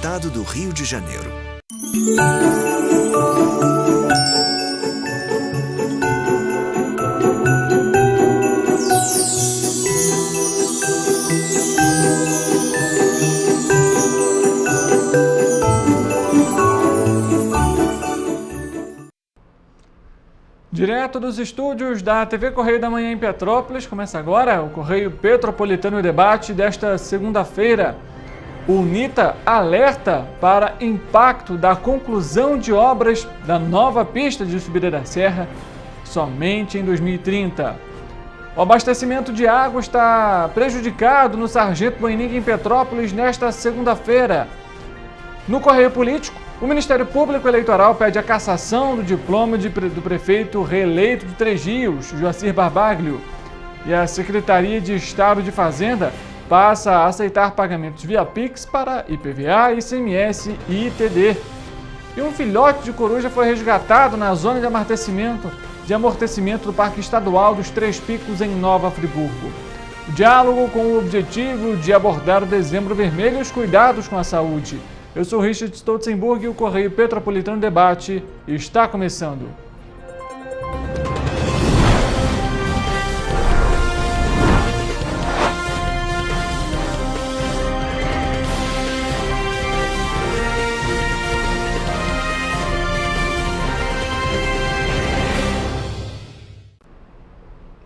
Estado do Rio de Janeiro. Direto dos estúdios da TV Correio da Manhã em Petrópolis, começa agora o Correio Petropolitano Debate desta segunda-feira. O UNITA alerta para impacto da conclusão de obras da nova pista de subida da serra somente em 2030. O abastecimento de água está prejudicado no Sargento Boiningue em Petrópolis nesta segunda-feira. No Correio Político, o Ministério Público Eleitoral pede a cassação do diploma do prefeito reeleito de Três Rios, Joacir Barbaglio. E a Secretaria de Estado de Fazenda passa a aceitar pagamentos via Pix para IPVA, ICMS e ITD. E um filhote de coruja foi resgatado na zona de amortecimento do Parque Estadual dos Três Picos, em Nova Friburgo. O diálogo com o objetivo de abordar o Dezembro Vermelho e os cuidados com a saúde. Eu sou Richard Stolzenburg e o Correio Petropolitano Debate está começando.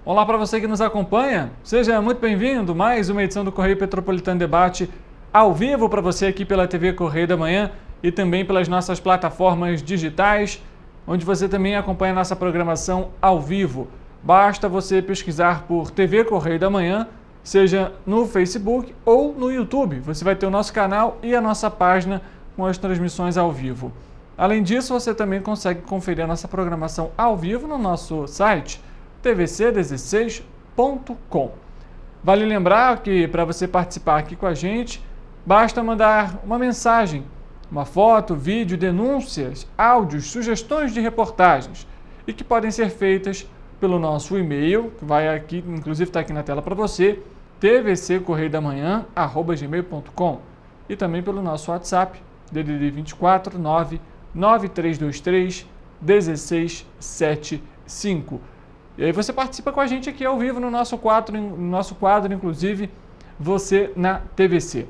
Olá para você que nos acompanha, seja muito bem-vindo, mais uma edição do Correio Petropolitano Debate ao vivo para você aqui pela TV Correio da Manhã e também pelas nossas plataformas digitais, onde você também acompanha a nossa programação ao vivo. Basta você pesquisar por TV Correio da Manhã, seja no Facebook ou no YouTube. Você vai ter o nosso canal e a nossa página com as transmissões ao vivo. Além disso, você também consegue conferir a nossa programação ao vivo no nosso site tvc16.com. Vale lembrar que para você participar aqui com a gente, basta mandar uma mensagem, uma foto, vídeo, denúncias, áudios, sugestões de reportagens e que podem ser feitas pelo nosso e-mail, que vai aqui, inclusive está aqui na tela para você, tvccorreiodamanhã@gmail.com, e também pelo nosso WhatsApp, DDD 24 99323 1675. E aí você participa com a gente aqui ao vivo no nosso quadro, inclusive, Você na TVC.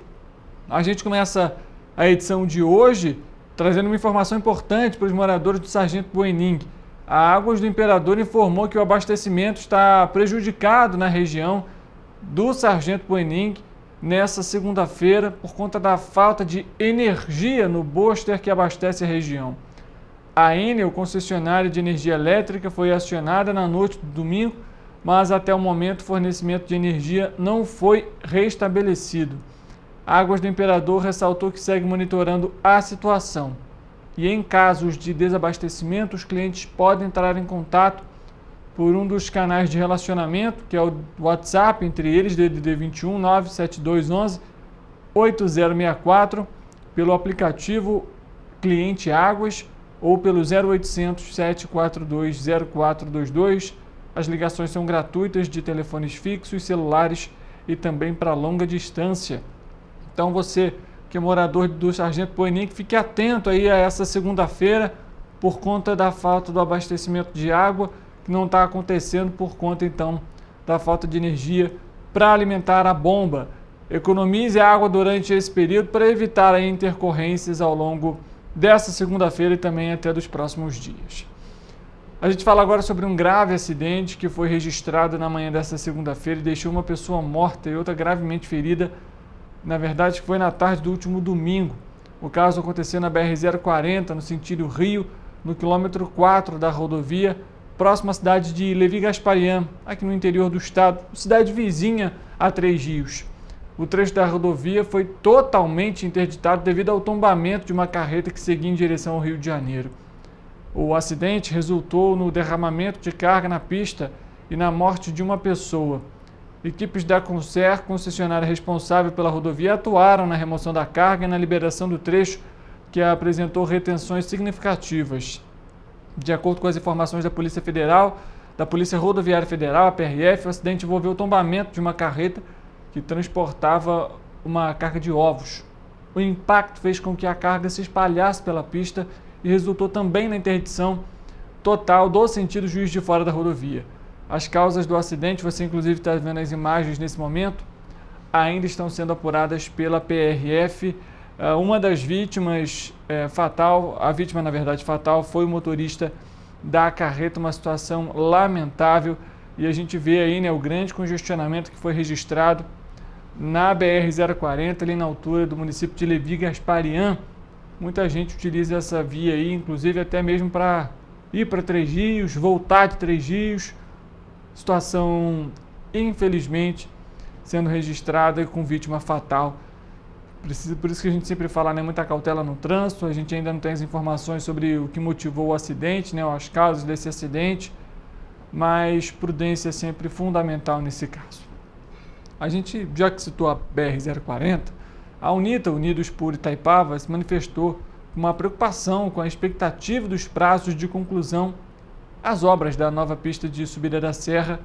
A gente começa a edição de hoje trazendo uma informação importante para os moradores do Sargento Boiningue. A Águas do Imperador informou que o abastecimento está prejudicado na região do Sargento Boiningue nessa segunda-feira por conta da falta de energia no booster que abastece a região. A Enel, concessionária de energia elétrica, foi acionada na noite do domingo, mas até o momento o fornecimento de energia não foi restabelecido. Águas do Imperador ressaltou que segue monitorando a situação. E em casos de desabastecimento, os clientes podem entrar em contato por um dos canais de relacionamento, que é o WhatsApp, entre eles DDD 21 97211 8064, pelo aplicativo Cliente Águas, ou pelo 0800 742 0422. As ligações são gratuitas de telefones fixos, celulares e também para longa distância. Então você que é morador do Sargento Boiningue, fique atento aí a essa segunda-feira por conta da falta do abastecimento de água, que não está acontecendo por conta então da falta de energia para alimentar a bomba. Economize água durante esse período para evitar aí intercorrências ao longo dessa segunda-feira e também até dos próximos dias. A gente fala agora sobre um grave acidente que foi registrado na manhã dessa segunda-feira e deixou uma pessoa morta e outra gravemente ferida. Na verdade, foi na tarde do último domingo. O caso aconteceu na BR-040, no sentido Rio, no quilômetro 4 da rodovia, próximo à cidade de Levi Gasparian, aqui no interior do estado, cidade vizinha a Três Rios. O trecho da rodovia foi totalmente interditado devido ao tombamento de uma carreta que seguia em direção ao Rio de Janeiro. O acidente resultou no derramamento de carga na pista e na morte de uma pessoa. Equipes da Concer, concessionária responsável pela rodovia, atuaram na remoção da carga e na liberação do trecho, que apresentou retenções significativas. De acordo com as informações da Polícia Federal, da Polícia Rodoviária Federal, a PRF, o acidente envolveu o tombamento de uma carreta que transportava uma carga de ovos. O impacto fez com que a carga se espalhasse pela pista e resultou também na interdição total do sentido Juiz de Fora da rodovia. As causas do acidente, você inclusive está vendo as imagens nesse momento, ainda estão sendo apuradas pela PRF. Uma das vítimas a vítima na verdade fatal foi o motorista da carreta, uma situação lamentável, e a gente vê aí, né, o grande congestionamento que foi registrado na BR-040, ali na altura do município de Levi Gasparian. Muita gente utiliza essa via aí, inclusive até mesmo para ir para Três Rios, voltar de Três Rios. Situação, infelizmente, sendo registrada com vítima fatal. Por isso que a gente sempre fala, né, muita cautela no trânsito. A gente ainda não tem as informações sobre o que motivou o acidente, né, as causas desse acidente, mas prudência é sempre fundamental nesse caso. A gente, já que citou a BR-040, a UNITA, Unidos por Itaipava, se manifestou com uma preocupação com a expectativa dos prazos de conclusão às obras da nova pista de subida da serra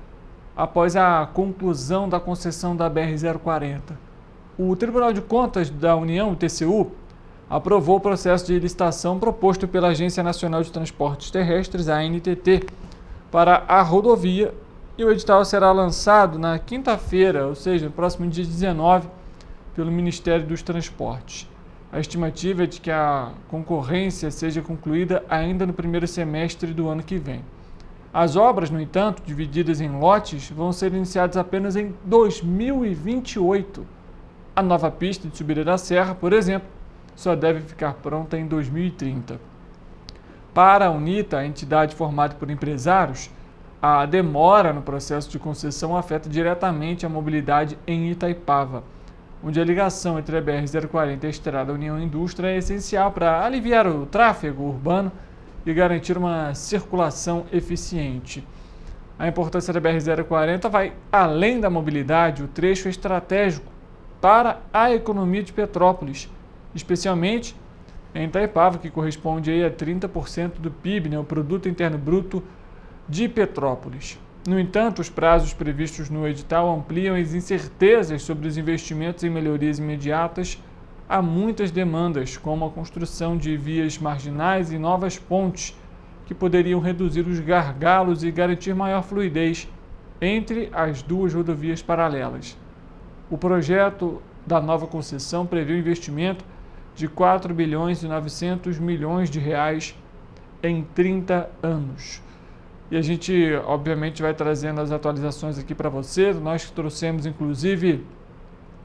após a conclusão da concessão da BR-040. O Tribunal de Contas da União, o TCU, aprovou o processo de licitação proposto pela Agência Nacional de Transportes Terrestres, a ANTT, para a rodovia, e o edital será lançado na quinta-feira, ou seja, no próximo dia 19, pelo Ministério dos Transportes. A estimativa é de que a concorrência seja concluída ainda no primeiro semestre do ano que vem. As obras, no entanto, divididas em lotes, vão ser iniciadas apenas em 2028. A nova pista de subida da serra, por exemplo, só deve ficar pronta em 2030. Para a UNITA, a entidade formada por empresários, a demora no processo de concessão afeta diretamente a mobilidade em Itaipava, onde a ligação entre a BR-040 e a Estrada União Indústria é essencial para aliviar o tráfego urbano e garantir uma circulação eficiente. A importância da BR-040 vai além da mobilidade. O trecho é estratégico para a economia de Petrópolis, especialmente em Itaipava, que corresponde aí a 30% do PIB, né, o Produto Interno Bruto de Petrópolis. No entanto, os prazos previstos no edital ampliam as incertezas sobre os investimentos em melhorias imediatas a muitas demandas, como a construção de vias marginais e novas pontes, que poderiam reduzir os gargalos e garantir maior fluidez entre as duas rodovias paralelas. O projeto da nova concessão prevê um investimento de 4 bilhões e 900 milhões de reais em 30 anos. E a gente, obviamente, vai trazendo as atualizações aqui para você. Nós trouxemos, inclusive,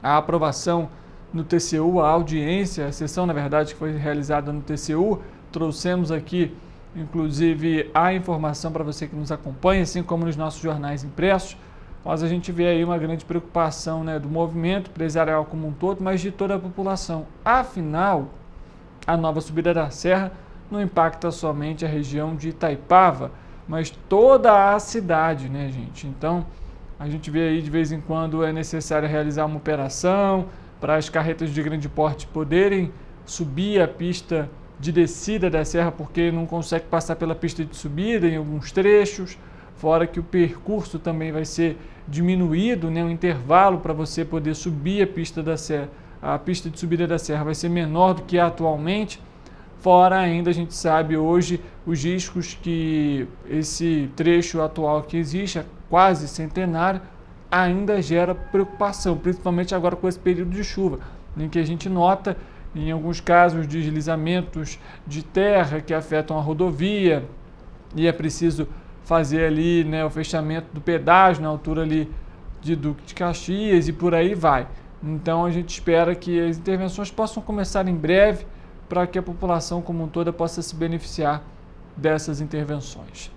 a aprovação no TCU, a audiência, a sessão, na verdade, que foi realizada no TCU. Trouxemos aqui, inclusive, a informação para você que nos acompanha, assim como nos nossos jornais impressos. Mas a gente vê aí uma grande preocupação, né, do movimento empresarial como um todo, mas de toda a população. Afinal, a nova subida da serra não impacta somente a região de Itaipava, mas toda a cidade, né, gente? Então, a gente vê aí de vez em quando é necessário realizar uma operação para as carretas de grande porte poderem subir a pista de descida da serra, porque não consegue passar pela pista de subida em alguns trechos, fora que o percurso também vai ser diminuído, né, o intervalo para você poder subir a pista da serra, a pista de subida da serra vai ser menor do que atualmente. Fora ainda, a gente sabe hoje os riscos que esse trecho atual que existe, quase centenário, ainda gera preocupação, principalmente agora com esse período de chuva, em que a gente nota, em alguns casos, deslizamentos de terra que afetam a rodovia, e é preciso fazer ali, né, o fechamento do pedágio na altura ali de Duque de Caxias e por aí vai. Então a gente espera que as intervenções possam começar em breve, para que a população como um todo possa se beneficiar dessas intervenções.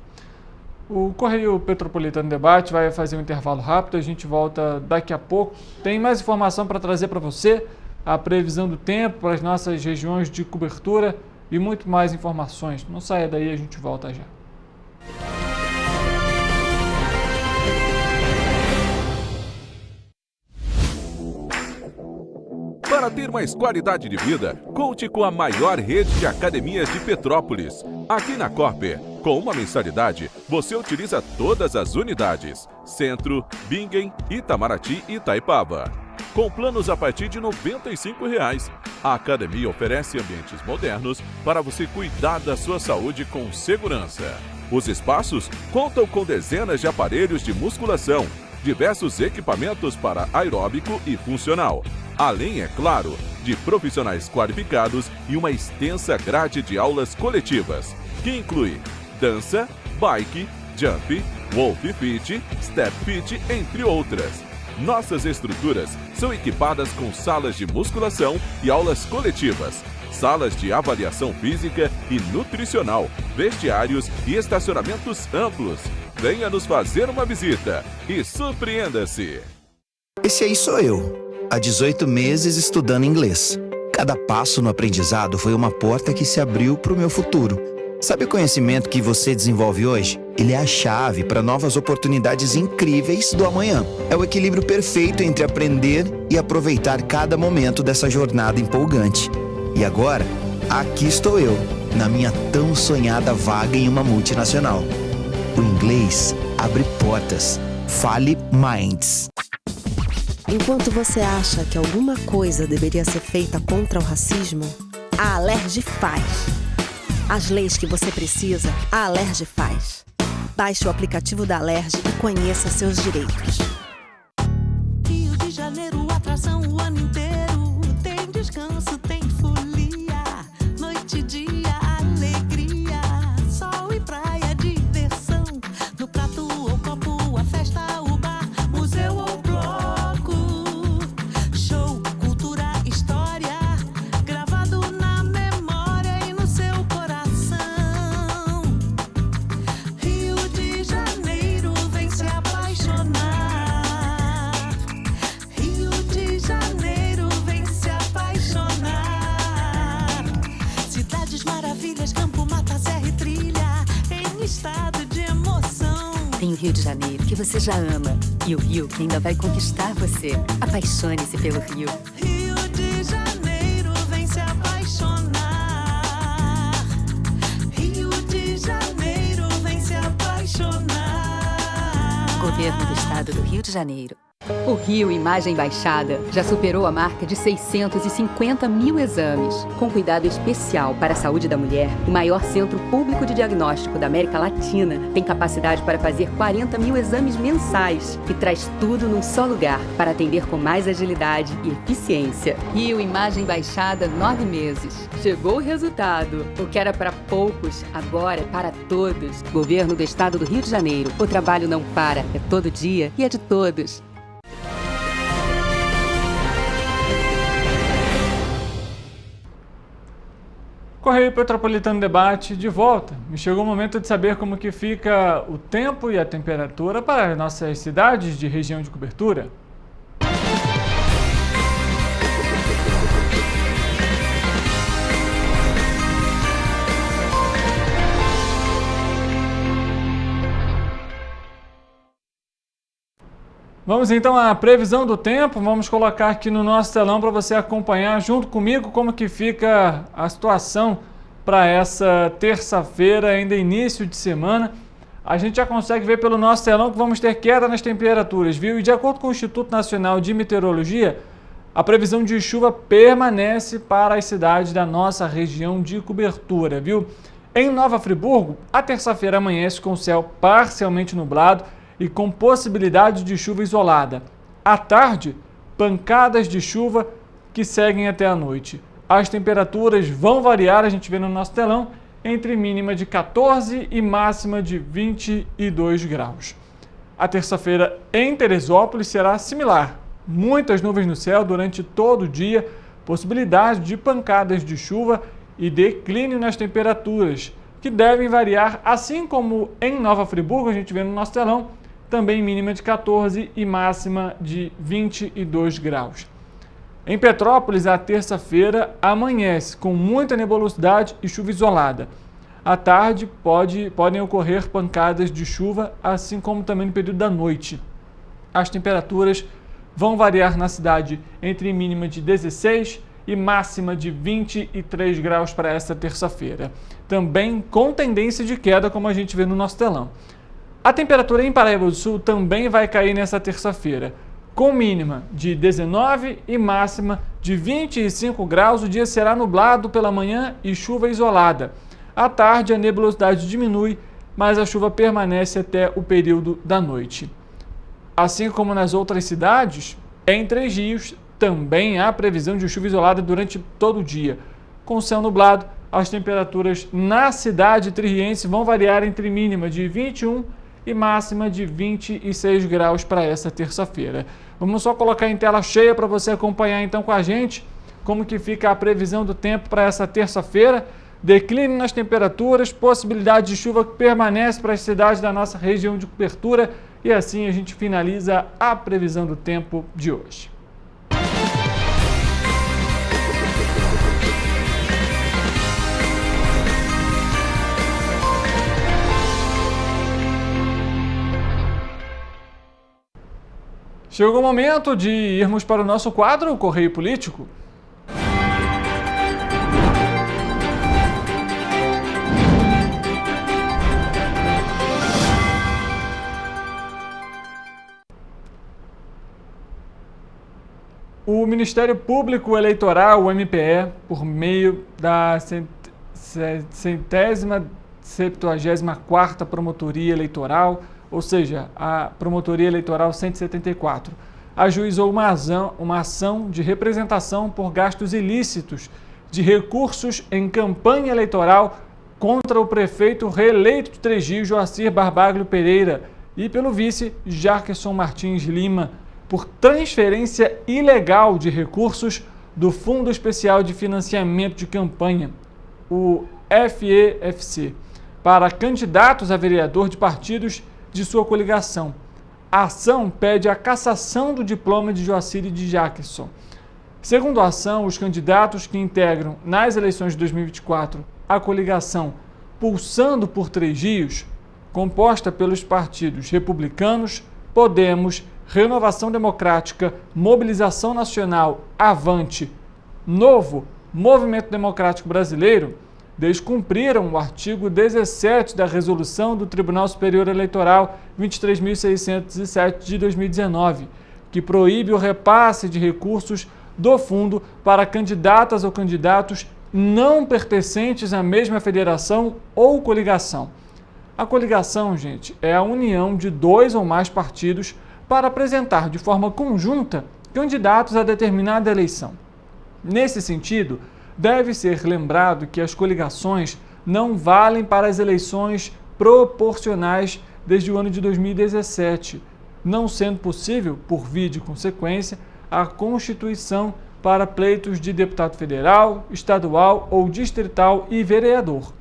O Correio Petropolitano Debate vai fazer um intervalo rápido, a gente volta daqui a pouco. Tem mais informação para trazer para você, a previsão do tempo para as nossas regiões de cobertura e muito mais informações. Não saia daí, a gente volta já. Para ter mais qualidade de vida, conte com a maior rede de academias de Petrópolis. Aqui na Corper, com uma mensalidade, você utiliza todas as unidades: Centro, Bingen, Itamaraty e Itaipava. com planos a partir de R$ 95,00. A academia oferece ambientes modernos para você cuidar da sua saúde com segurança. Os espaços contam com dezenas de aparelhos de musculação, diversos equipamentos para aeróbico e funcional, além, é claro, de profissionais qualificados e uma extensa grade de aulas coletivas, que inclui dança, bike, jump, wolf fit, step fit, entre outras. Nossas estruturas são equipadas com salas de musculação e aulas coletivas, salas de avaliação física e nutricional, vestiários e estacionamentos amplos. Venha nos fazer uma visita e surpreenda-se! Esse aí sou eu, há 18 meses estudando inglês. Cada passo no aprendizado foi uma porta que se abriu para o meu futuro. Sabe o conhecimento que você desenvolve hoje? Ele é a chave para novas oportunidades incríveis do amanhã. É o equilíbrio perfeito entre aprender e aproveitar cada momento dessa jornada empolgante. E agora, aqui estou eu, na minha tão sonhada vaga em uma multinacional. O inglês abre portas. Fale Minds. Enquanto você acha que alguma coisa deveria ser feita contra o racismo, a Alerj faz. As leis que você precisa, a Alerj faz. Baixe o aplicativo da Alerj e conheça seus direitos. Rio de Janeiro, atração o ano inteiro. Tem descanso, tem folia. Noite e dia, alegria. Sol e praia, diversão. No prato ou copo, a festa, o bar, museu ou bloco. Show, cultura, história. Gravado na memória e no seu coração. Rio de Janeiro, vem se apaixonar. Rio de Janeiro, vem se apaixonar. Cidades maravilhas, campo, mata, serra e trilha, em estado de emoção. Tem o Rio de Janeiro, que você já ama, e o Rio, que ainda vai conquistar você. Apaixone-se pelo Rio. Rio de Janeiro, vem se apaixonar. Rio de Janeiro, vem se apaixonar. Governo do Estado do Rio de Janeiro. O Rio Imagem Baixada já superou a marca de 650 mil exames. Com cuidado especial para a saúde da mulher, o maior centro público de diagnóstico da América Latina tem capacidade para fazer 40 mil exames mensais e traz tudo num só lugar para atender com mais agilidade e eficiência. Rio Imagem Baixada, 9 meses. Chegou o resultado. O que era para poucos, agora é para todos. Governo do Estado do Rio de Janeiro. O trabalho não para, é todo dia e é de todos. Correio Petropolitano Debate de volta. Me chegou o momento de saber como que fica o tempo e a temperatura para as nossas cidades de região de cobertura. Vamos então à previsão do tempo, vamos colocar aqui no nosso telão para você acompanhar junto comigo como que fica a situação para essa terça-feira, ainda início de semana. A gente já consegue ver pelo nosso telão que vamos ter queda nas temperaturas, viu? E de acordo com o Instituto Nacional de Meteorologia, a previsão de chuva permanece para as cidades da nossa região de cobertura, viu? Em Nova Friburgo, a terça-feira amanhece com o céu parcialmente nublado e com possibilidade de chuva isolada. À tarde, pancadas de chuva que seguem até a noite. As temperaturas vão variar, a gente vê no nosso telão, entre mínima de 14 e máxima de 22 graus. A terça-feira em Teresópolis será similar. Muitas nuvens no céu durante todo o dia, possibilidade de pancadas de chuva e declínio nas temperaturas, que devem variar, assim como em Nova Friburgo, a gente vê no nosso telão, também mínima de 14 e máxima de 22 graus. Em Petrópolis, a terça-feira amanhece com muita nebulosidade e chuva isolada. À tarde podem ocorrer pancadas de chuva, assim como também no período da noite. As temperaturas vão variar na cidade entre mínima de 16 e máxima de 23 graus para esta terça-feira. Também com tendência de queda, como a gente vê no nosso telão. A temperatura em Paraíba do Sul também vai cair nessa terça-feira, Com mínima de 19 e máxima de 25 graus, o dia será nublado pela manhã e chuva isolada. À tarde, a nebulosidade diminui, mas a chuva permanece até o período da noite. Assim como nas outras cidades, em Três Rios também há previsão de chuva isolada durante todo o dia. Com céu nublado, as temperaturas na cidade tririense vão variar entre mínima de 21 e máxima de 26 graus para essa terça-feira. Vamos só colocar em tela cheia para você acompanhar então com a gente como que fica a previsão do tempo para essa terça-feira. Declínio nas temperaturas, possibilidade de chuva que permanece para as cidades da nossa região de cobertura e assim a gente finaliza a previsão do tempo de hoje. Chegou o momento de irmos para o nosso quadro Correio Político. O Ministério Público Eleitoral, o MPE, por meio da 174ª Promotoria Eleitoral, ou seja, a Promotoria Eleitoral 174, ajuizou uma ação de representação por gastos ilícitos de recursos em campanha eleitoral contra o prefeito reeleito de Três Rios, Joacir Barbaglio Pereira, e pelo vice Jackson Martins Lima, por transferência ilegal de recursos do Fundo Especial de Financiamento de Campanha, o FEFC, para candidatos a vereador de partidos de sua coligação. A ação pede a cassação do diploma de Joacir e de Jackson. Segundo a ação, os candidatos que integram nas eleições de 2024 a coligação Pulsando por Três Rios, composta pelos partidos Republicanos, Podemos, Renovação Democrática, Mobilização Nacional, Avante, Novo, Movimento Democrático Brasileiro, descumpriram o artigo 17 da Resolução do Tribunal Superior Eleitoral 23.607 de 2019, que proíbe o repasse de recursos do fundo para candidatas ou candidatos não pertencentes à mesma federação ou coligação. A coligação, gente, é a união de dois ou mais partidos para apresentar de forma conjunta candidatos a determinada eleição. Nesse sentido, deve ser lembrado que as coligações não valem para as eleições proporcionais desde o ano de 2017, não sendo possível, por via de consequência, a constituição para pleitos de deputado federal, estadual ou distrital e vereador.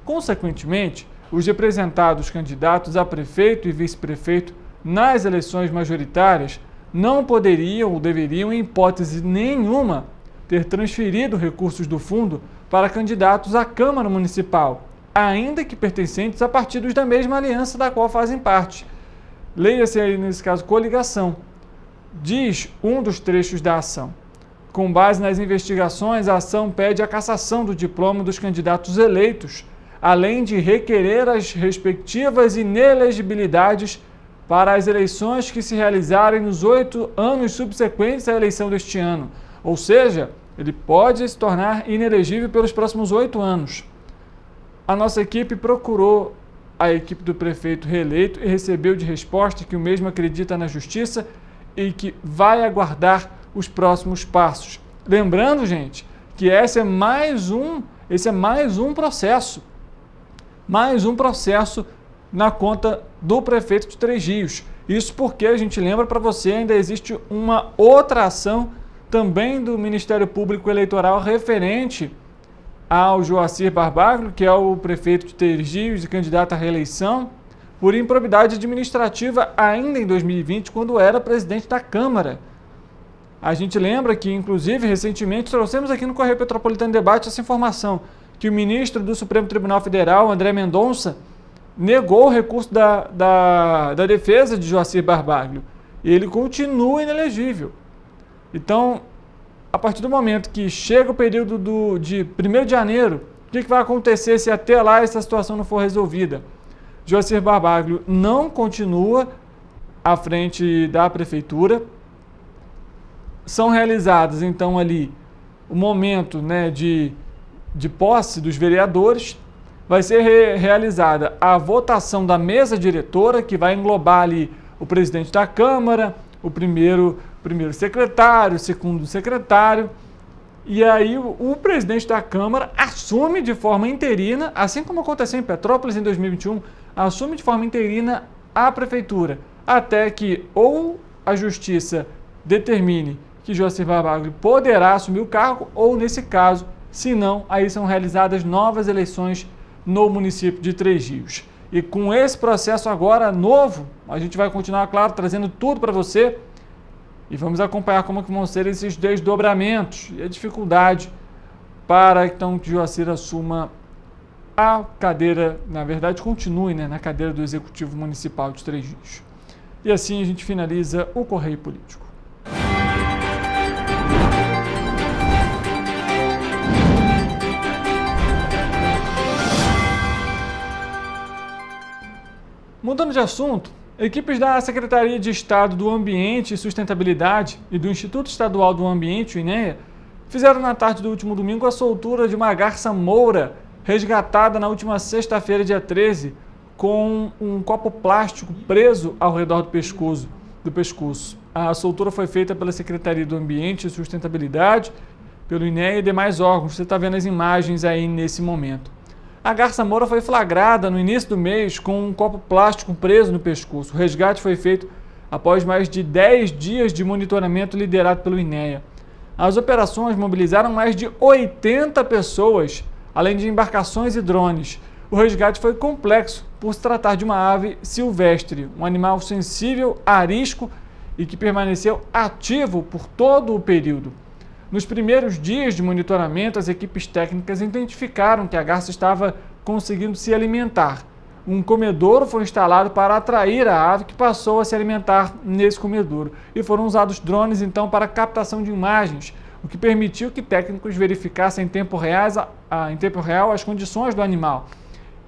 Consequentemente, os representados candidatos a prefeito e vice-prefeito nas eleições majoritárias não poderiam ou deveriam, em hipótese nenhuma, ter transferido recursos do fundo para candidatos à Câmara Municipal, ainda que pertencentes a partidos da mesma aliança da qual fazem parte. Leia-se aí, nesse caso, coligação. Diz um dos trechos da ação: com base nas investigações, a ação pede a cassação do diploma dos candidatos eleitos, além de requerer as respectivas inelegibilidades para as eleições que se realizarem nos 8 anos subsequentes à eleição deste ano. Ou seja, ele pode se tornar inelegível pelos próximos 8 anos. A nossa equipe procurou a equipe do prefeito reeleito e recebeu de resposta que o mesmo acredita na justiça e que vai aguardar os próximos passos. Lembrando, gente, que esse é mais um processo. Mais um processo na conta do prefeito de Três Rios. Isso porque, a gente lembra para você, ainda existe uma outra ação também do Ministério Público Eleitoral referente ao Joacir Barbaglio, que é o prefeito de Três Rios e candidato à reeleição, por improbidade administrativa ainda em 2020, quando era presidente da Câmara. A gente lembra que, inclusive, recentemente trouxemos aqui no Correio Petropolitano Debate essa informação, que o ministro do Supremo Tribunal Federal, André Mendonça, negou o recurso da defesa de Joacir Barbaglio. E ele continua inelegível. Então, a partir do momento que chega o período de 1º de janeiro, o que vai acontecer se até lá essa situação não for resolvida? Joacir Barbaglio não continua à frente da prefeitura, são realizadas, então, ali o momento, né, de posse dos vereadores. Vai ser realizada a votação da mesa diretora, que vai englobar ali o presidente da Câmara, o primeiro secretário, o segundo secretário. E aí o presidente da Câmara assume de forma interina, assim como aconteceu em Petrópolis em 2021, assume de forma interina a prefeitura, até que ou a justiça determine que Joacir Barbagli poderá assumir o cargo, ou nesse caso, se não, aí são realizadas novas eleições no município de Três Rios. E com esse processo agora novo, a gente vai continuar, claro, trazendo tudo para você e vamos acompanhar como que vão ser esses desdobramentos e a dificuldade para então que Joacir assuma a cadeira, na verdade continue, né, na cadeira do Executivo Municipal de Três Rios. E assim a gente finaliza o Correio Político. Mudando de assunto, equipes da Secretaria de Estado do Ambiente e Sustentabilidade e do Instituto Estadual do Ambiente, o INEA, fizeram na tarde do último domingo a soltura de uma garça moura resgatada na última sexta-feira, dia 13, com um copo plástico preso ao redor do pescoço. A soltura foi feita pela Secretaria do Ambiente e Sustentabilidade, pelo INEA e demais órgãos. Você está vendo as imagens aí nesse momento. A garça moura foi flagrada no início do mês com um copo plástico preso no pescoço. O resgate foi feito após mais de 10 dias de monitoramento liderado pelo INEA. As operações mobilizaram mais de 80 pessoas, além de embarcações e drones. O resgate foi complexo por se tratar de uma ave silvestre, um animal sensível a risco e que permaneceu ativo por todo o período. Nos primeiros dias de monitoramento, as equipes técnicas identificaram que a garça estava conseguindo se alimentar. Um comedouro foi instalado para atrair a ave, que passou a se alimentar nesse comedouro. E foram usados drones, então, para captação de imagens, o que permitiu que técnicos verificassem em tempo real as condições do animal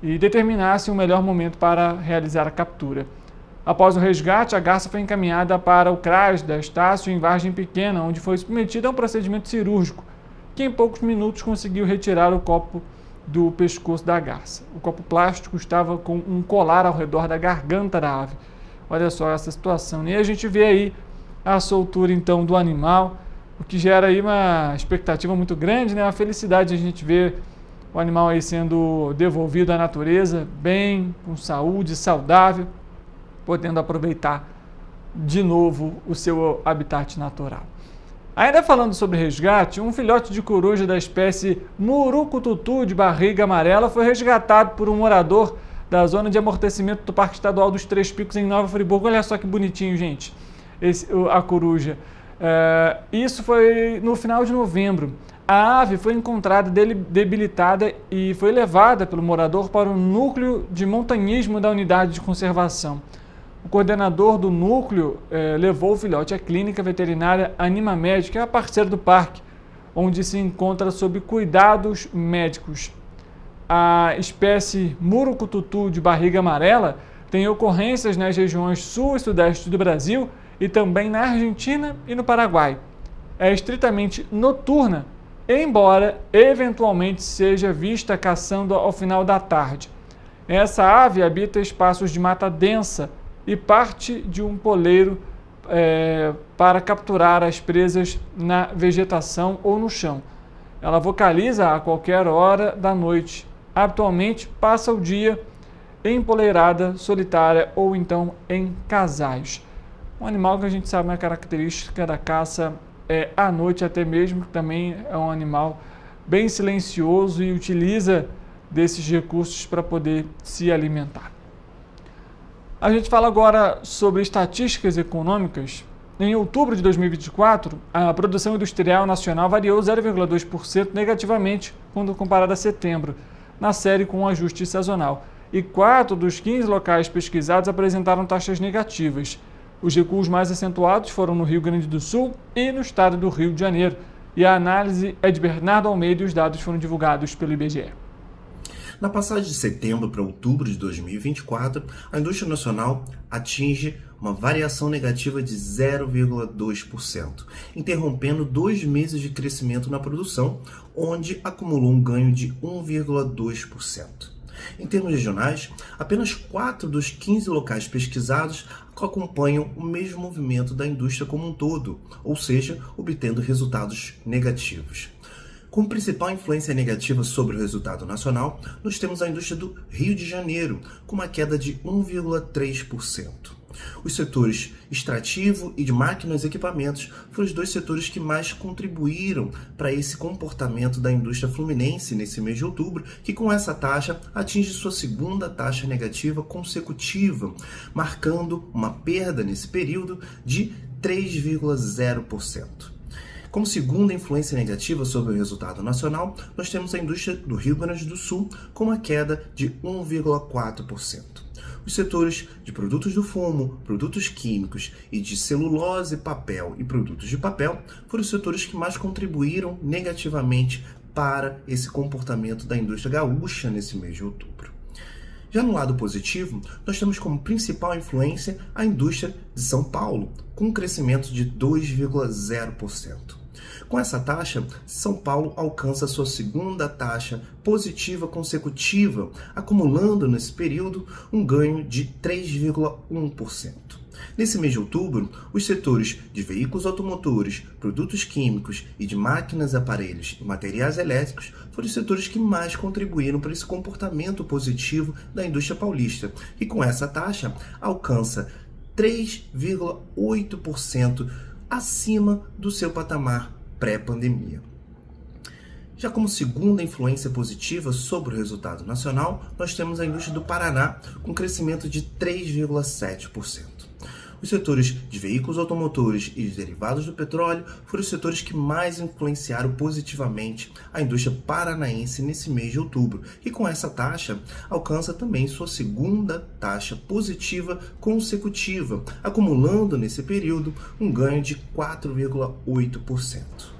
e determinassem o melhor momento para realizar a captura. Após o resgate, a garça foi encaminhada para o CRAS da Estácio em Vargem Pequena, onde foi submetida a um procedimento cirúrgico, que em poucos minutos conseguiu retirar o copo do pescoço da garça. O copo plástico estava com um colar ao redor da garganta da ave. Olha só essa situação. E a gente vê aí a soltura então do animal, o que gera aí uma expectativa muito grande, né? A felicidade de a gente ver o animal aí sendo devolvido à natureza, bem, com saúde, saudável, podendo aproveitar de novo o seu habitat natural. Ainda falando sobre resgate, um filhote de coruja da espécie murucututu de barriga amarela foi resgatado por um morador da zona de amortecimento do Parque Estadual dos Três Picos em Nova Friburgo. Olha só que bonitinho, gente, a coruja. Isso foi no final de novembro. A ave foi encontrada debilitada e foi levada pelo morador para o núcleo de montanhismo da unidade de conservação. O coordenador do núcleo levou o filhote à clínica veterinária Animamed, que é a parceira do parque, onde se encontra sob cuidados médicos. A espécie murucututu de barriga amarela tem ocorrências nas regiões sul e sudeste do Brasil e também na Argentina e no Paraguai. É estritamente noturna, embora eventualmente seja vista caçando ao final da tarde. Essa ave habita espaços de mata densa e parte de um poleiro para capturar as presas na vegetação ou no chão. Ela vocaliza a qualquer hora da noite. Habitualmente passa o dia empoleirada, solitária ou então em casais. Um animal que a gente sabe, uma característica da caça é à noite até mesmo, que também é um animal bem silencioso e utiliza desses recursos para poder se alimentar. A gente fala agora sobre estatísticas econômicas. Em outubro de 2024, a produção industrial nacional variou 0,2% negativamente quando comparada a setembro, na série com um ajuste sazonal. E 4 dos 15 locais pesquisados apresentaram taxas negativas. Os recuos mais acentuados foram no Rio Grande do Sul e no estado do Rio de Janeiro. E a análise é de Bernardo Almeida e os dados foram divulgados pelo IBGE. Na passagem de setembro para outubro de 2024, a indústria nacional atinge uma variação negativa de 0,2%, interrompendo 2 meses de crescimento na produção, onde acumulou um ganho de 1,2%. Em termos regionais, apenas 4 dos 15 locais pesquisados acompanham o mesmo movimento da indústria como um todo, ou seja, obtendo resultados negativos. Como principal influência negativa sobre o resultado nacional, nós temos a indústria do Rio de Janeiro, com uma queda de 1,3%. Os setores extrativo e de máquinas e equipamentos foram os 2 setores que mais contribuíram para esse comportamento da indústria fluminense nesse mês de outubro, que com essa taxa atinge sua segunda taxa negativa consecutiva, marcando uma perda nesse período de 3,0%. Como segunda influência negativa sobre o resultado nacional, nós temos a indústria do Rio Grande do Sul com uma queda de 1,4%. Os setores de produtos do fumo, produtos químicos e de celulose, papel e produtos de papel foram os setores que mais contribuíram negativamente para esse comportamento da indústria gaúcha nesse mês de outubro. Já no lado positivo, nós temos como principal influência a indústria de São Paulo, com um crescimento de 2,0%. Com essa taxa, São Paulo alcança sua segunda taxa positiva consecutiva, acumulando nesse período um ganho de 3,1%. Nesse mês de outubro, os setores de veículos automotores, produtos químicos e de máquinas, aparelhos e materiais elétricos foram os setores que mais contribuíram para esse comportamento positivo da indústria paulista, que com essa taxa alcança 3,8% acima do seu patamar pré-pandemia. Já como segunda influência positiva sobre o resultado nacional, nós temos a indústria do Paraná com crescimento de 3,7%. Os setores de veículos automotores e de derivados do petróleo foram os setores que mais influenciaram positivamente a indústria paranaense nesse mês de outubro, e com essa taxa alcança também sua segunda taxa positiva consecutiva, acumulando nesse período um ganho de 4,8%.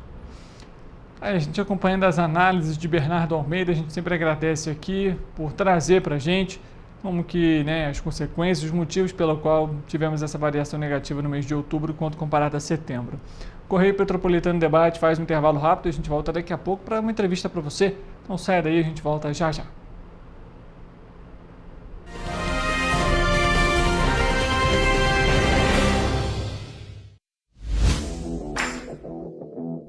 A gente acompanhando as análises de Bernardo Almeida, a gente sempre agradece aqui por trazer para a gente como que, as consequências, os motivos pelo qual tivemos essa variação negativa no mês de outubro quanto comparado a setembro. O Correio Petropolitano Debate faz um intervalo rápido e a gente volta daqui a pouco para uma entrevista para você. Então saia daí, a gente volta já já.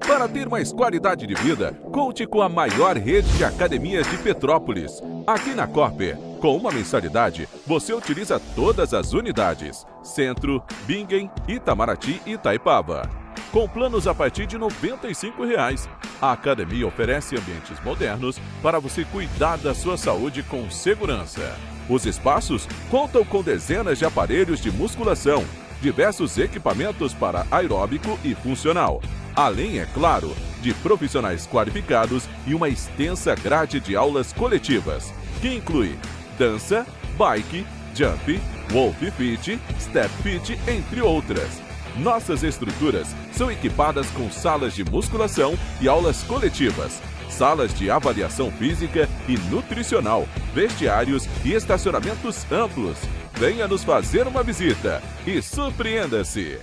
Para ter mais qualidade de vida, conte com a maior rede de academias de Petrópolis. Aqui na Corper, com uma mensalidade, você utiliza todas as unidades: Centro, Bingen, Itamaraty e Itaipava. Com planos a partir de R$ 95,00. A academia oferece ambientes modernos para você cuidar da sua saúde com segurança. Os espaços contam com dezenas de aparelhos de musculação, diversos equipamentos para aeróbico e funcional, além, é claro, de profissionais qualificados e uma extensa grade de aulas coletivas, que inclui dança, bike, jump, wolf fit, step fit, entre outras. Nossas estruturas são equipadas com salas de musculação e aulas coletivas, salas de avaliação física e nutricional, vestiários e estacionamentos amplos. Venha nos fazer uma visita e surpreenda-se!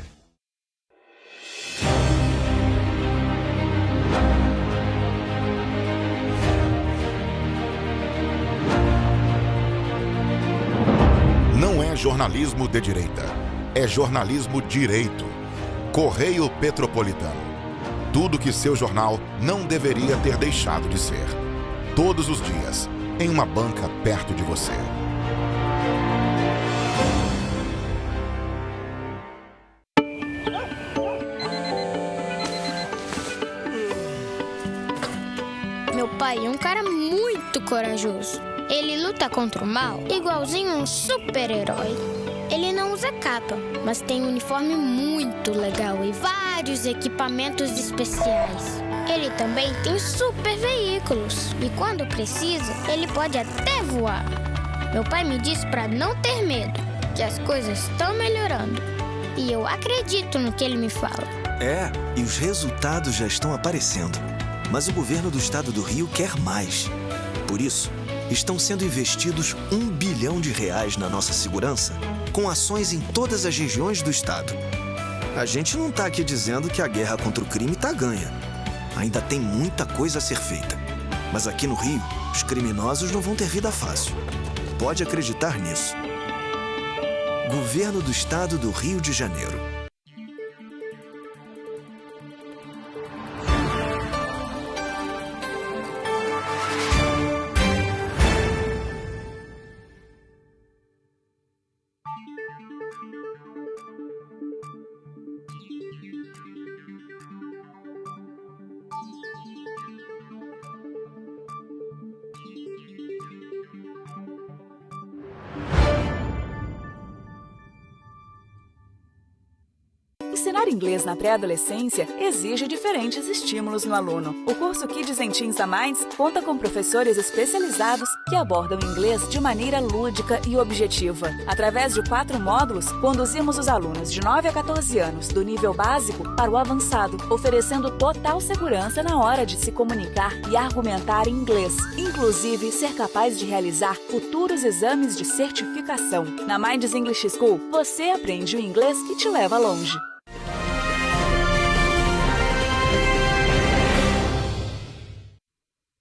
Não é jornalismo de direita, é jornalismo direito. Correio Petropolitano. Tudo que seu jornal não deveria ter deixado de ser. Todos os dias, em uma banca perto de você. Meu pai é um cara muito corajoso. Ele luta contra o mal igualzinho um super-herói. Ele não usa capa, mas tem um uniforme muito legal e vários equipamentos especiais. Ele também tem super veículos e quando precisa, ele pode até voar. Meu pai me disse para não ter medo, que as coisas estão melhorando. E eu acredito no que ele me fala. E os resultados já estão aparecendo. Mas o governo do estado do Rio quer mais. Por isso, estão sendo investidos R$ 1 bilhão na nossa segurança, com ações em todas as regiões do estado. A gente não está aqui dizendo que a guerra contra o crime está ganha. Ainda tem muita coisa a ser feita. Mas aqui no Rio, os criminosos não vão ter vida fácil. Pode acreditar nisso. Governo do Estado do Rio de Janeiro. Ensinar inglês na pré-adolescência exige diferentes estímulos no aluno. O curso Kids and Teens a Mais conta com professores especializados que abordam inglês de maneira lúdica e objetiva. Através de 4 módulos, conduzimos os alunos de 9 a 14 anos do nível básico para o avançado, oferecendo total segurança na hora de se comunicar e argumentar em inglês, inclusive ser capaz de realizar futuros exames de certificação. Na Minds English School, você aprende o inglês que te leva longe.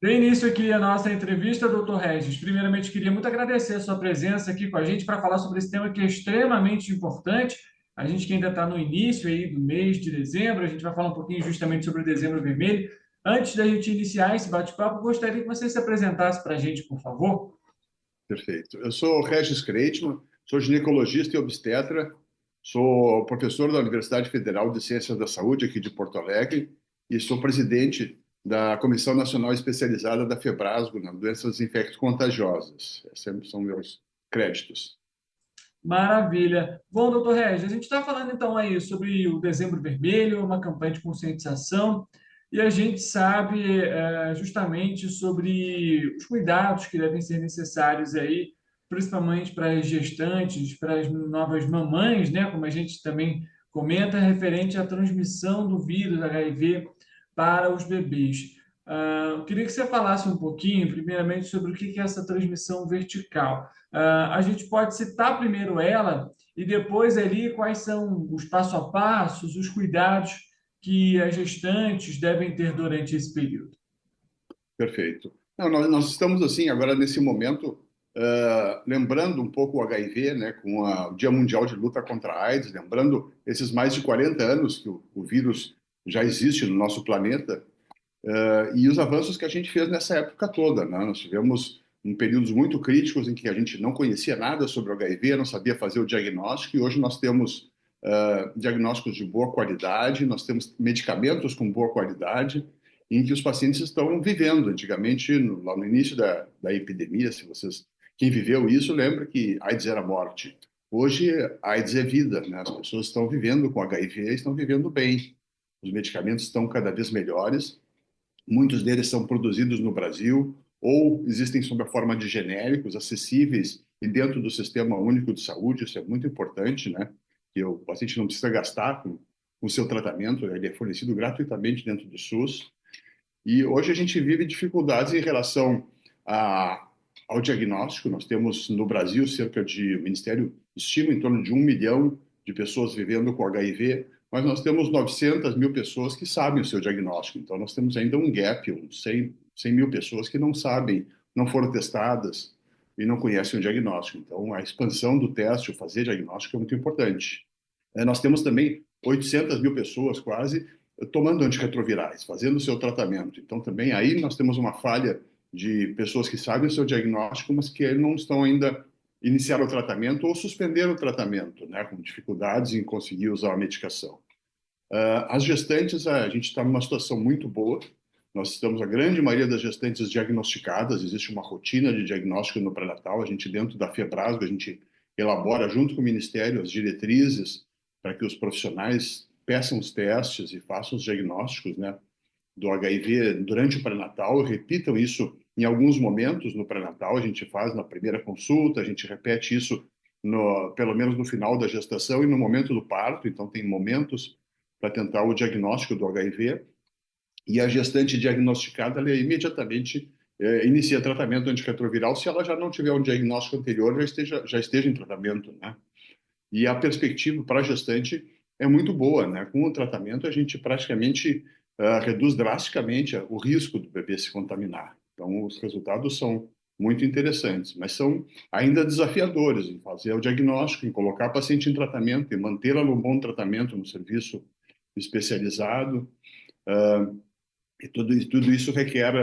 Dê início aqui a nossa entrevista, Dr. Regis. Primeiramente, queria muito agradecer a sua presença aqui com a gente para falar sobre esse tema que é extremamente importante. A gente que ainda está no início aí do mês de dezembro, a gente vai falar um pouquinho justamente sobre o Dezembro Vermelho. Antes da gente iniciar esse bate-papo, gostaria que você se apresentasse para a gente, por favor. Perfeito. Eu sou Regis Kreitmann, sou ginecologista e obstetra, sou professor da Universidade Federal de Ciências da Saúde aqui de Porto Alegre e sou presidente da Comissão Nacional Especializada da FEBRASGO, nas doenças infecto-contagiosas. Esses são meus créditos. Maravilha. Bom, doutor Regis, a gente está falando então aí sobre o Dezembro Vermelho, uma campanha de conscientização, e a gente sabe justamente sobre os cuidados que devem ser necessários aí, principalmente para as gestantes, para as novas mamães, né? Como a gente também comenta, referente à transmissão do vírus HIV para os bebês. Eu queria que você falasse um pouquinho, primeiramente, sobre o que é essa transmissão vertical. A gente pode citar primeiro ela e depois ali quais são os passo a passos, os cuidados que as gestantes devem ter durante esse período. Perfeito. Não, nós estamos, assim, agora nesse momento, lembrando um pouco o HIV, né, com o Dia Mundial de Luta contra a AIDS, lembrando esses mais de 40 anos que o vírus já existe no nosso planeta, e os avanços que a gente fez nessa época toda, né? Nós tivemos períodos muito críticos em que a gente não conhecia nada sobre o HIV, não sabia fazer o diagnóstico, e hoje nós temos diagnósticos de boa qualidade, nós temos medicamentos com boa qualidade, em que os pacientes estão vivendo. Antigamente, lá no início da epidemia, quem viveu isso lembra que AIDS era morte. Hoje, AIDS é vida, né? As pessoas estão vivendo com HIV e estão vivendo bem. Os medicamentos estão cada vez melhores, muitos deles são produzidos no Brasil ou existem sob a forma de genéricos, acessíveis e dentro do Sistema Único de Saúde. Isso é muito importante, né? Que o paciente não precisa gastar com o seu tratamento, ele é fornecido gratuitamente dentro do SUS. E hoje a gente vive dificuldades em relação ao diagnóstico. Nós temos no Brasil o Ministério estima em torno de 1 milhão de pessoas vivendo com HIV, mas nós temos 900 mil pessoas que sabem o seu diagnóstico. Então, nós temos ainda um gap, 100 mil pessoas que não sabem, não foram testadas e não conhecem o diagnóstico. Então, a expansão do teste, o fazer diagnóstico é muito importante. Nós temos também 800 mil pessoas quase tomando antirretrovirais, fazendo o seu tratamento. Então, também aí nós temos uma falha de pessoas que sabem o seu diagnóstico, mas que não estão ainda iniciar o tratamento ou suspender o tratamento, né, com dificuldades em conseguir usar a medicação. As gestantes, a gente está numa situação muito boa. Nós estamos, a grande maioria das gestantes diagnosticadas, existe uma rotina de diagnóstico no pré-natal. A gente, dentro da FEBRASGO, a gente elabora, junto com o Ministério, as diretrizes para que os profissionais peçam os testes e façam os diagnósticos, né, do HIV durante o pré-natal, repitam isso em alguns momentos no pré-natal. A gente faz na primeira consulta, a gente repete isso pelo menos no final da gestação e no momento do parto. Então, tem momentos para tentar o diagnóstico do HIV. E a gestante diagnosticada, ela é imediatamente inicia tratamento antirretroviral se ela já não tiver um diagnóstico anterior, já esteja em tratamento, né? E a perspectiva para a gestante é muito boa, né? Com o tratamento, a gente praticamente reduz drasticamente o risco do bebê se contaminar. Então, os resultados são muito interessantes, mas são ainda desafiadores em fazer o diagnóstico, em colocar a paciente em tratamento, em mantê-la no bom tratamento no serviço especializado. E tudo isso requer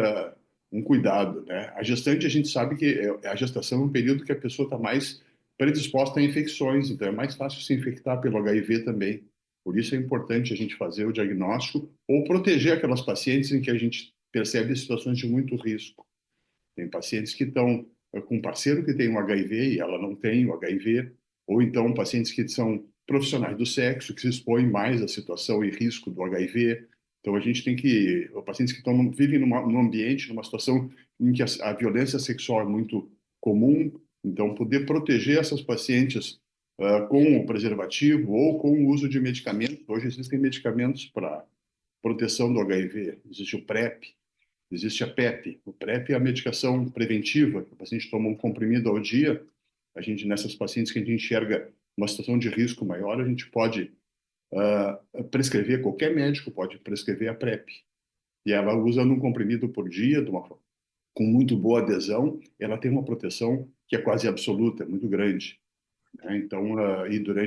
um cuidado, né? A gestante, a gente sabe que a gestação é um período que a pessoa está mais predisposta a infecções, então é mais fácil se infectar pelo HIV também. Por isso é importante a gente fazer o diagnóstico ou proteger aquelas pacientes em que a gente percebe situações de muito risco. Tem pacientes que estão com um parceiro que tem um HIV e ela não tem o HIV, ou então pacientes que são profissionais do sexo, que se expõem mais à situação e risco do HIV. Então a gente tem que, pacientes que vivem num ambiente, numa situação em que a violência sexual é muito comum, então poder proteger essas pacientes com o preservativo ou com o uso de medicamentos. Hoje existem medicamentos para proteção do HIV, existe o PrEP, existe a PEP. O PrEP é a medicação preventiva, o paciente toma um comprimido ao dia. Nessas pacientes que a gente enxerga uma situação de risco maior, a gente pode prescrever, qualquer médico pode prescrever a PrEP. E ela usa num comprimido por dia, com muito boa adesão, ela tem uma proteção que é quase absoluta, é muito grande. Né? Então,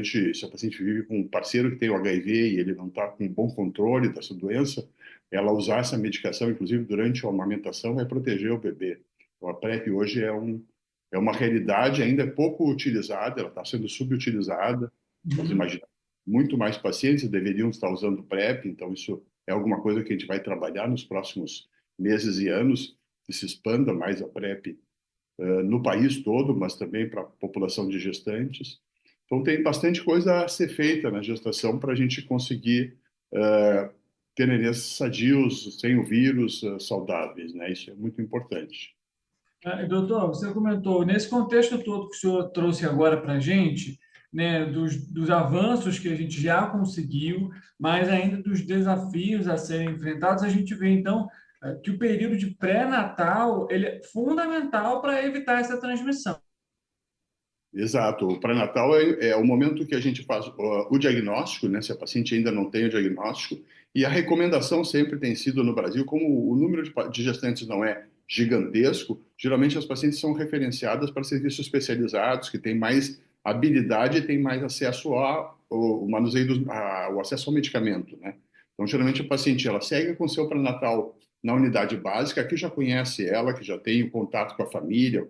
se a paciente vive com um parceiro que tem o HIV e ele não está com bom controle dessa doença, ela usar essa medicação, inclusive durante a amamentação, vai proteger o bebê. Então, a PrEP hoje é uma realidade ainda pouco utilizada, ela está sendo subutilizada. Nós imaginamos muito mais pacientes deveriam estar usando PrEP, então isso é alguma coisa que a gente vai trabalhar nos próximos meses e anos, que se expanda mais a PrEP no país todo, mas também para a população de gestantes. Então tem bastante coisa a ser feita na gestação para a gente conseguir ter nenéns sadios, sem o vírus, saudáveis, né? Isso é muito importante. Doutor, você comentou, nesse contexto todo que o senhor trouxe agora para a gente, né, dos avanços que a gente já conseguiu, mas ainda dos desafios a serem enfrentados, a gente vê, então, que o período de pré-natal ele é fundamental para evitar essa transmissão. Exato. O pré-natal é o momento que a gente faz o diagnóstico, né, se a paciente ainda não tem o diagnóstico, e a recomendação sempre tem sido no Brasil, como o número de gestantes não é gigantesco, geralmente as pacientes são referenciadas para serviços especializados, que têm mais habilidade e têm mais acesso ao manuseio, ao acesso ao medicamento, né? Então, geralmente a paciente ela segue com o seu pré-natal na unidade básica, que já conhece ela, que já tem o contato com a família,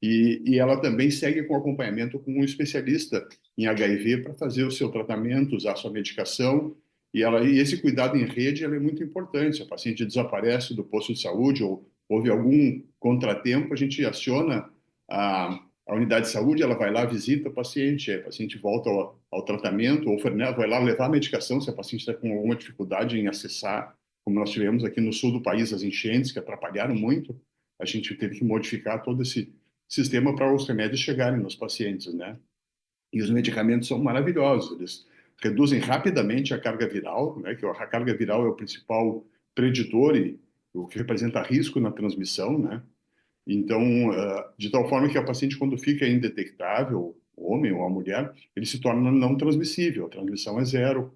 e ela também segue com acompanhamento com um especialista em HIV para fazer o seu tratamento, usar a sua medicação. E esse cuidado em rede é muito importante. Se a paciente desaparece do posto de saúde ou houve algum contratempo, a gente aciona a unidade de saúde, ela vai lá, visita o paciente volta ao tratamento, ou vai lá levar a medicação se a paciente está com alguma dificuldade em acessar, como nós tivemos aqui no sul do país, as enchentes que atrapalharam muito. A gente teve que modificar todo esse sistema para os remédios chegarem nos pacientes, né? E os medicamentos são maravilhosos, eles reduzem rapidamente a carga viral, né? Que a carga viral é o principal preditor e o que representa risco na transmissão, né? Então, de tal forma que a paciente, quando fica indetectável, o homem ou a mulher, ele se torna não transmissível, a transmissão é zero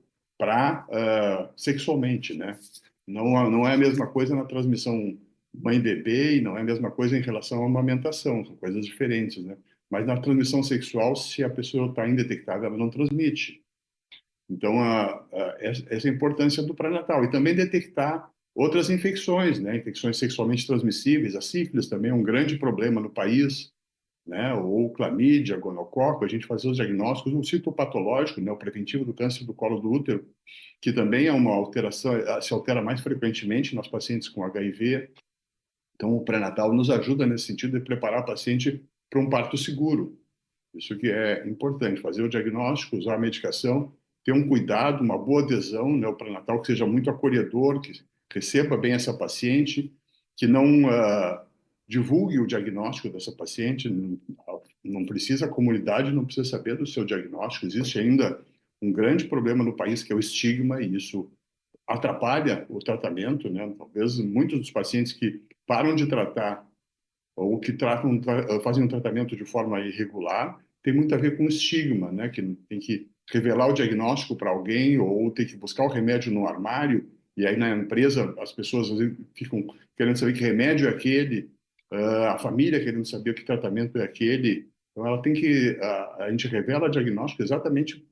sexualmente, né? Não é a mesma coisa na transmissão mãe-bebê e não é a mesma coisa em relação à amamentação, são coisas diferentes, né? Mas na transmissão sexual, se a pessoa está indetectável, ela não transmite. Então, essa é a importância do pré-natal. E também detectar outras infecções, né? Infecções sexualmente transmissíveis, a sífilis também é um grande problema no país, né? Ou clamídia, gonococo, a gente fazer os diagnósticos, o citopatológico, né? O preventivo do câncer do colo do útero, que também é uma alteração, se altera mais frequentemente nas pacientes com HIV. Então, o pré-natal nos ajuda nesse sentido de preparar a paciente para um parto seguro. Isso que é importante, fazer o diagnóstico, usar a medicação, ter um cuidado, uma boa adesão, né? O pré-natal que seja muito acolhedor, que receba bem essa paciente, que não divulgue o diagnóstico dessa paciente, não precisa, a comunidade não precisa saber do seu diagnóstico. Existe ainda um grande problema no país que é o estigma, e isso atrapalha o tratamento, né? Talvez muitos dos pacientes que param de tratar ou que fazem um tratamento de forma irregular, tem muito a ver com o estigma, né? Que tem que revelar o diagnóstico para alguém ou tem que buscar o remédio no armário, e aí na empresa as pessoas às vezes ficam querendo saber que remédio é aquele, a família querendo saber que tratamento é aquele. Então ela tem que, a gente revela o diagnóstico exatamente,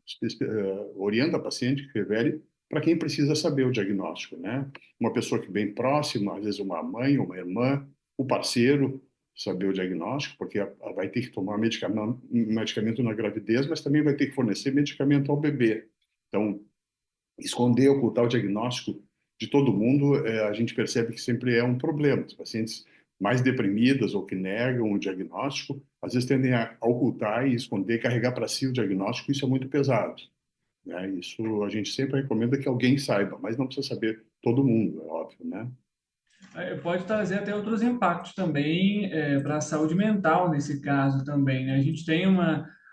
orienta a paciente que revele para quem precisa saber o diagnóstico, né? Uma pessoa que bem próxima, às vezes uma mãe, uma irmã, o parceiro, saber o diagnóstico, porque ela vai ter que tomar medicamento na gravidez, mas também vai ter que fornecer medicamento ao bebê. Então, esconder, ocultar o diagnóstico de todo mundo, a gente percebe que sempre é um problema. Os pacientes mais deprimidas ou que negam o diagnóstico, às vezes tendem a ocultar e esconder, carregar para si o diagnóstico, isso é muito pesado, né? Isso a gente sempre recomenda que alguém saiba, mas não precisa saber todo mundo, é óbvio, né? Pode trazer até outros impactos também para a saúde mental nesse caso também, né? A gente tem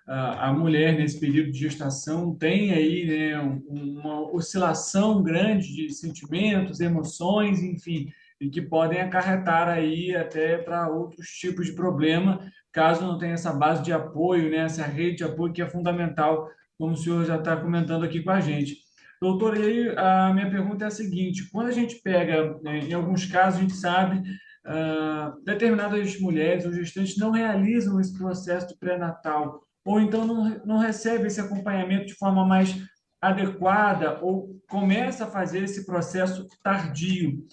a mulher nesse período de gestação tem aí, né, uma oscilação grande de sentimentos, emoções, enfim, e que podem acarretar aí até para outros tipos de problema, caso não tenha essa base de apoio, né, essa rede de apoio que é fundamental, como o senhor já está comentando aqui com a gente. Doutor, e aí a minha pergunta é a seguinte: quando a gente pega, né, em alguns casos, a gente sabe, determinadas mulheres ou gestantes não realizam esse processo de pré-natal, ou então não recebem esse acompanhamento de forma mais adequada, ou começa a fazer esse processo tardio.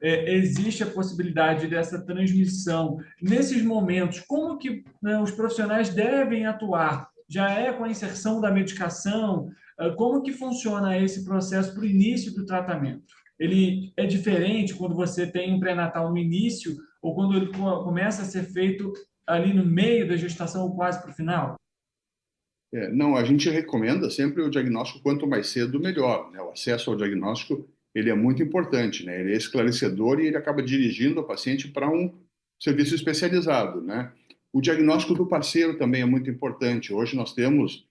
Existe a possibilidade dessa transmissão. Nesses momentos, como que, né, os profissionais devem atuar? Já é com a inserção da medicação? Como que funciona esse processo para o início do tratamento? Ele é diferente quando você tem um pré-natal no início ou quando ele começa a ser feito ali no meio da gestação ou quase para o final? Não, a gente recomenda sempre o diagnóstico quanto mais cedo, melhor, né? O acesso ao diagnóstico, ele é muito importante, né? Ele é esclarecedor e ele acaba dirigindo a paciente para um serviço especializado, né? O diagnóstico do parceiro também é muito importante. Hoje nós temos,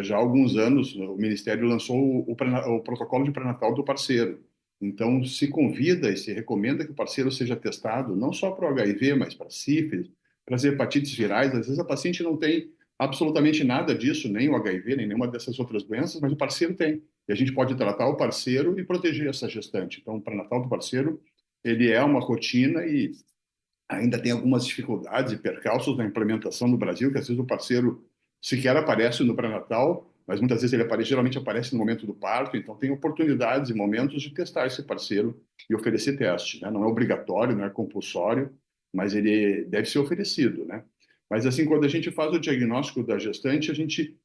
já há alguns anos, o Ministério lançou o protocolo de pré-natal do parceiro. Então, se convida e se recomenda que o parceiro seja testado, não só para o HIV, mas para sífilis, para as hepatites virais. Às vezes a paciente não tem absolutamente nada disso, nem o HIV, nem nenhuma dessas outras doenças, mas o parceiro tem. E a gente pode tratar o parceiro e proteger essa gestante. Então, o pré-natal do parceiro, ele é uma rotina e ainda tem algumas dificuldades e percalços na implementação no Brasil, que às vezes o parceiro sequer aparece no pré-natal, mas muitas vezes ele geralmente aparece no momento do parto, então tem oportunidades e momentos de testar esse parceiro e oferecer teste, né? Não é obrigatório, não é compulsório, mas ele deve ser oferecido, né? Mas assim, quando a gente faz o diagnóstico da gestante, a gente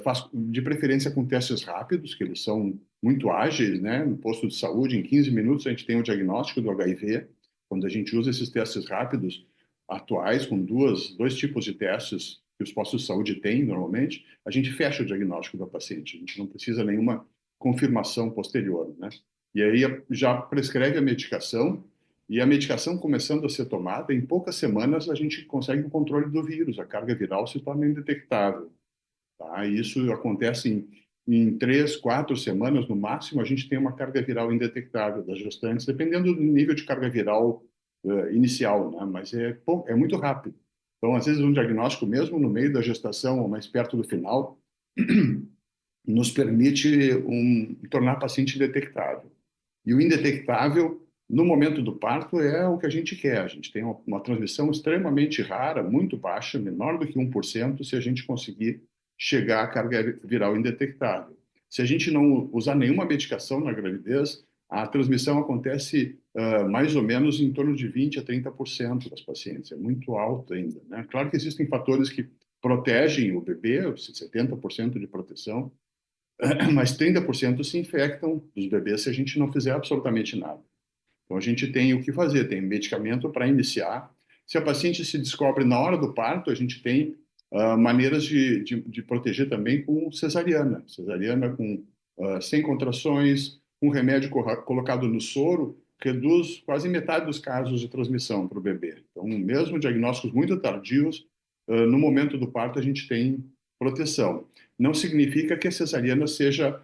faz de preferência com testes rápidos, que eles são muito ágeis, né? No posto de saúde, em 15 minutos a gente tem o diagnóstico do HIV. Quando a gente usa esses testes rápidos atuais, com dois tipos de testes que os postos de saúde têm normalmente, a gente fecha o diagnóstico da paciente. A gente não precisa nenhuma confirmação posterior, né? E aí já prescreve a medicação, e a medicação começando a ser tomada, em poucas semanas a gente consegue o controle do vírus, a carga viral se torna indetectável. Tá? Isso acontece em 3, 4 semanas, no máximo, a gente tem uma carga viral indetectável das gestantes, dependendo do nível de carga viral inicial, né? Mas é muito rápido. Então, às vezes, um diagnóstico, mesmo no meio da gestação ou mais perto do final, nos permite tornar o paciente indetectável. E o indetectável, no momento do parto, é o que a gente quer. A gente tem uma transmissão extremamente rara, muito baixa, menor do que 1%, se a gente conseguir chegar à carga viral indetectável. Se a gente não usar nenhuma medicação na gravidez, a transmissão acontece mais ou menos em torno de 20% a 30% das pacientes. É muito alto ainda, né? Claro que existem fatores que protegem o bebê, 70% de proteção, mas 30% se infectam dos bebês se a gente não fizer absolutamente nada. Então, a gente tem o que fazer, tem medicamento para iniciar. Se a paciente se descobre na hora do parto, a gente tem maneiras de proteger também com cesariana. Cesariana sem contrações, um remédio colocado no soro, reduz quase metade dos casos de transmissão para o bebê. Então, mesmo diagnósticos muito tardios, no momento do parto a gente tem proteção. Não significa que a cesariana seja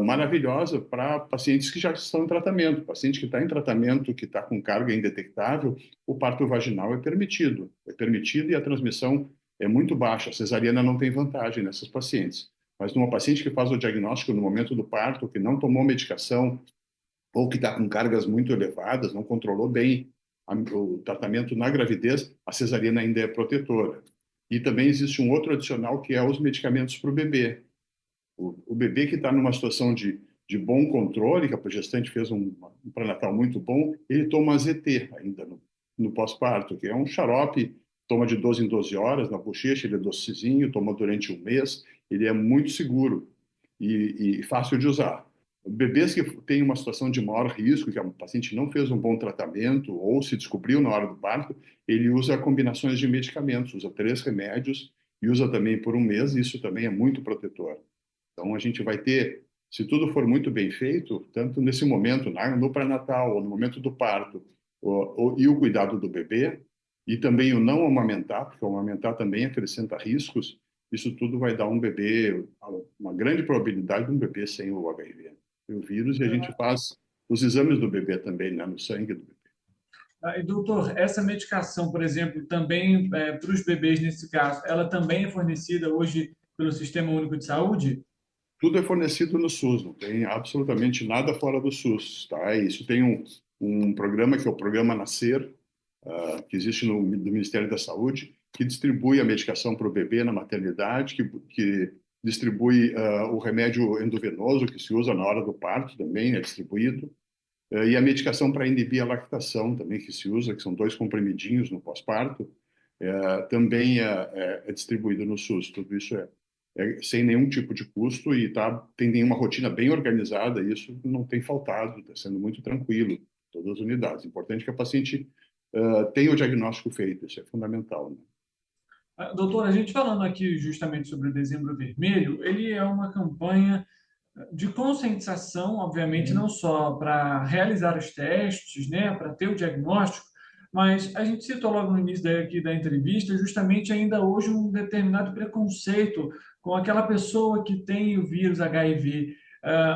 maravilhosa para pacientes que já estão em tratamento. Paciente que está em tratamento, que está com carga indetectável, o parto vaginal é permitido. É permitido e a transmissão é muito baixa. A cesariana não tem vantagem nessas pacientes. Mas numa paciente que faz o diagnóstico no momento do parto, que não tomou medicação ou que está com cargas muito elevadas, não controlou bem o tratamento na gravidez, a cesariana ainda é protetora. E também existe um outro adicional que é os medicamentos para o bebê. O bebê que está numa situação de bom controle, que a gestante fez um pré-natal muito bom, ele toma ZT ainda no pós-parto, que é um xarope, toma de 12 em 12 horas na bochecha, ele é docezinho, toma durante um mês, ele é muito seguro e fácil de usar. Bebês que têm uma situação de maior risco, que a paciente não fez um bom tratamento ou se descobriu na hora do parto, ele usa combinações de medicamentos, usa 3 remédios e usa também por um mês, e isso também é muito protetor. Então, a gente vai ter, se tudo for muito bem feito, tanto nesse momento, no pré-natal, ou no momento do parto, e o cuidado do bebê, e também o não amamentar, porque o amamentar também acrescenta riscos, isso tudo vai dar um bebê, uma grande probabilidade de um bebê sem o HIV, o vírus, e a gente faz os exames do bebê também, né, no sangue do bebê. E doutor, essa medicação, por exemplo, também para os bebês nesse caso, ela também é fornecida hoje pelo Sistema Único de Saúde? Tudo é fornecido no SUS, não tem absolutamente nada fora do SUS, tá? Isso tem um programa que é o Programa Nascer, que existe do Ministério da Saúde, que distribui a medicação para o bebê na maternidade, que distribui o remédio endovenoso que se usa na hora do parto também, é distribuído, e a medicação para inibir a lactação também que se usa, que são 2 comprimidinhos no pós-parto, também é distribuído no SUS. Tudo isso é sem nenhum tipo de custo e tem uma rotina bem organizada, e isso não tem faltado, está sendo muito tranquilo, todas as unidades. Importante que a paciente tenha o diagnóstico feito, isso é fundamental, né? Doutor, a gente falando aqui justamente sobre o Dezembro Vermelho, ele é uma campanha de conscientização, obviamente, não só para realizar os testes, né, para ter o diagnóstico, mas a gente citou logo no início aqui da entrevista, justamente ainda hoje um determinado preconceito com aquela pessoa que tem o vírus HIV.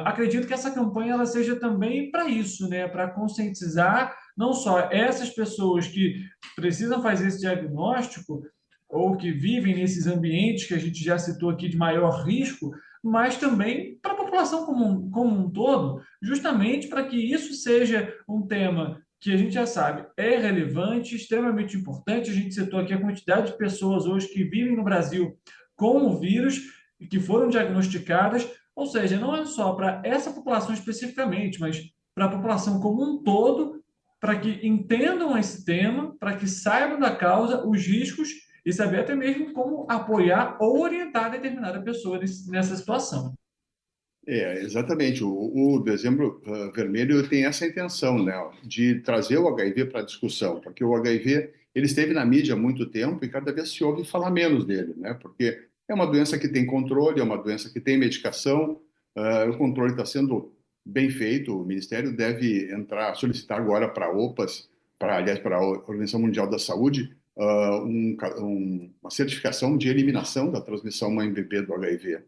Acredito que essa campanha ela seja também para isso, né, para conscientizar não só essas pessoas que precisam fazer esse diagnóstico ou que vivem nesses ambientes que a gente já citou aqui de maior risco, mas também para a população como um todo, justamente para que isso seja um tema que a gente já sabe é relevante, extremamente importante. A gente citou aqui a quantidade de pessoas hoje que vivem no Brasil com o vírus e que foram diagnosticadas, ou seja, não é só para essa população especificamente, mas para a população como um todo, para que entendam esse tema, para que saibam da causa, os riscos e saber até mesmo como apoiar ou orientar determinada pessoa nessa situação. Exatamente. O Dezembro Vermelho tem essa intenção, né, de trazer o HIV para a discussão, porque o HIV ele esteve na mídia há muito tempo e cada vez se ouve falar menos dele, né, porque é uma doença que tem controle, é uma doença que tem medicação, o controle está sendo bem feito, o Ministério deve solicitar agora para a OPAS, aliás, para a Organização Mundial da Saúde, uma certificação de eliminação da transmissão mãe-bebê do HIV,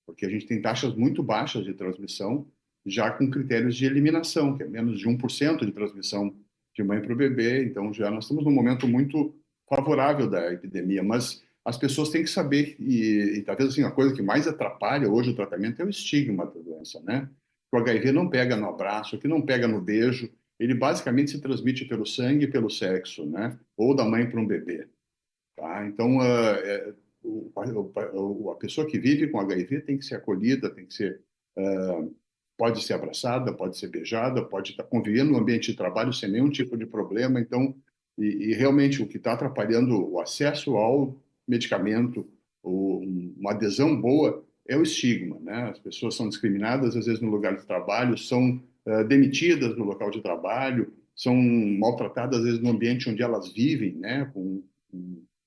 porque a gente tem taxas muito baixas de transmissão, já com critérios de eliminação, que é menos de 1% de transmissão de mãe para o bebê, então já nós estamos num momento muito favorável da epidemia, mas as pessoas têm que saber, e talvez assim, a coisa que mais atrapalha hoje o tratamento é o estigma da doença, né? O HIV não pega no abraço, que não pega no beijo, ele basicamente se transmite pelo sangue e pelo sexo, né? Ou da mãe para um bebê. Tá? Então, a pessoa que vive com HIV tem que ser acolhida, tem que ser, pode ser abraçada, pode ser beijada, pode estar convivendo no ambiente de trabalho sem nenhum tipo de problema. Então, e realmente o que está atrapalhando o acesso ao medicamento, uma adesão boa, é o estigma, né? As pessoas são discriminadas, às vezes, no lugar de trabalho, são demitidas no local de trabalho, são maltratadas, às vezes, no ambiente onde elas vivem, né? Com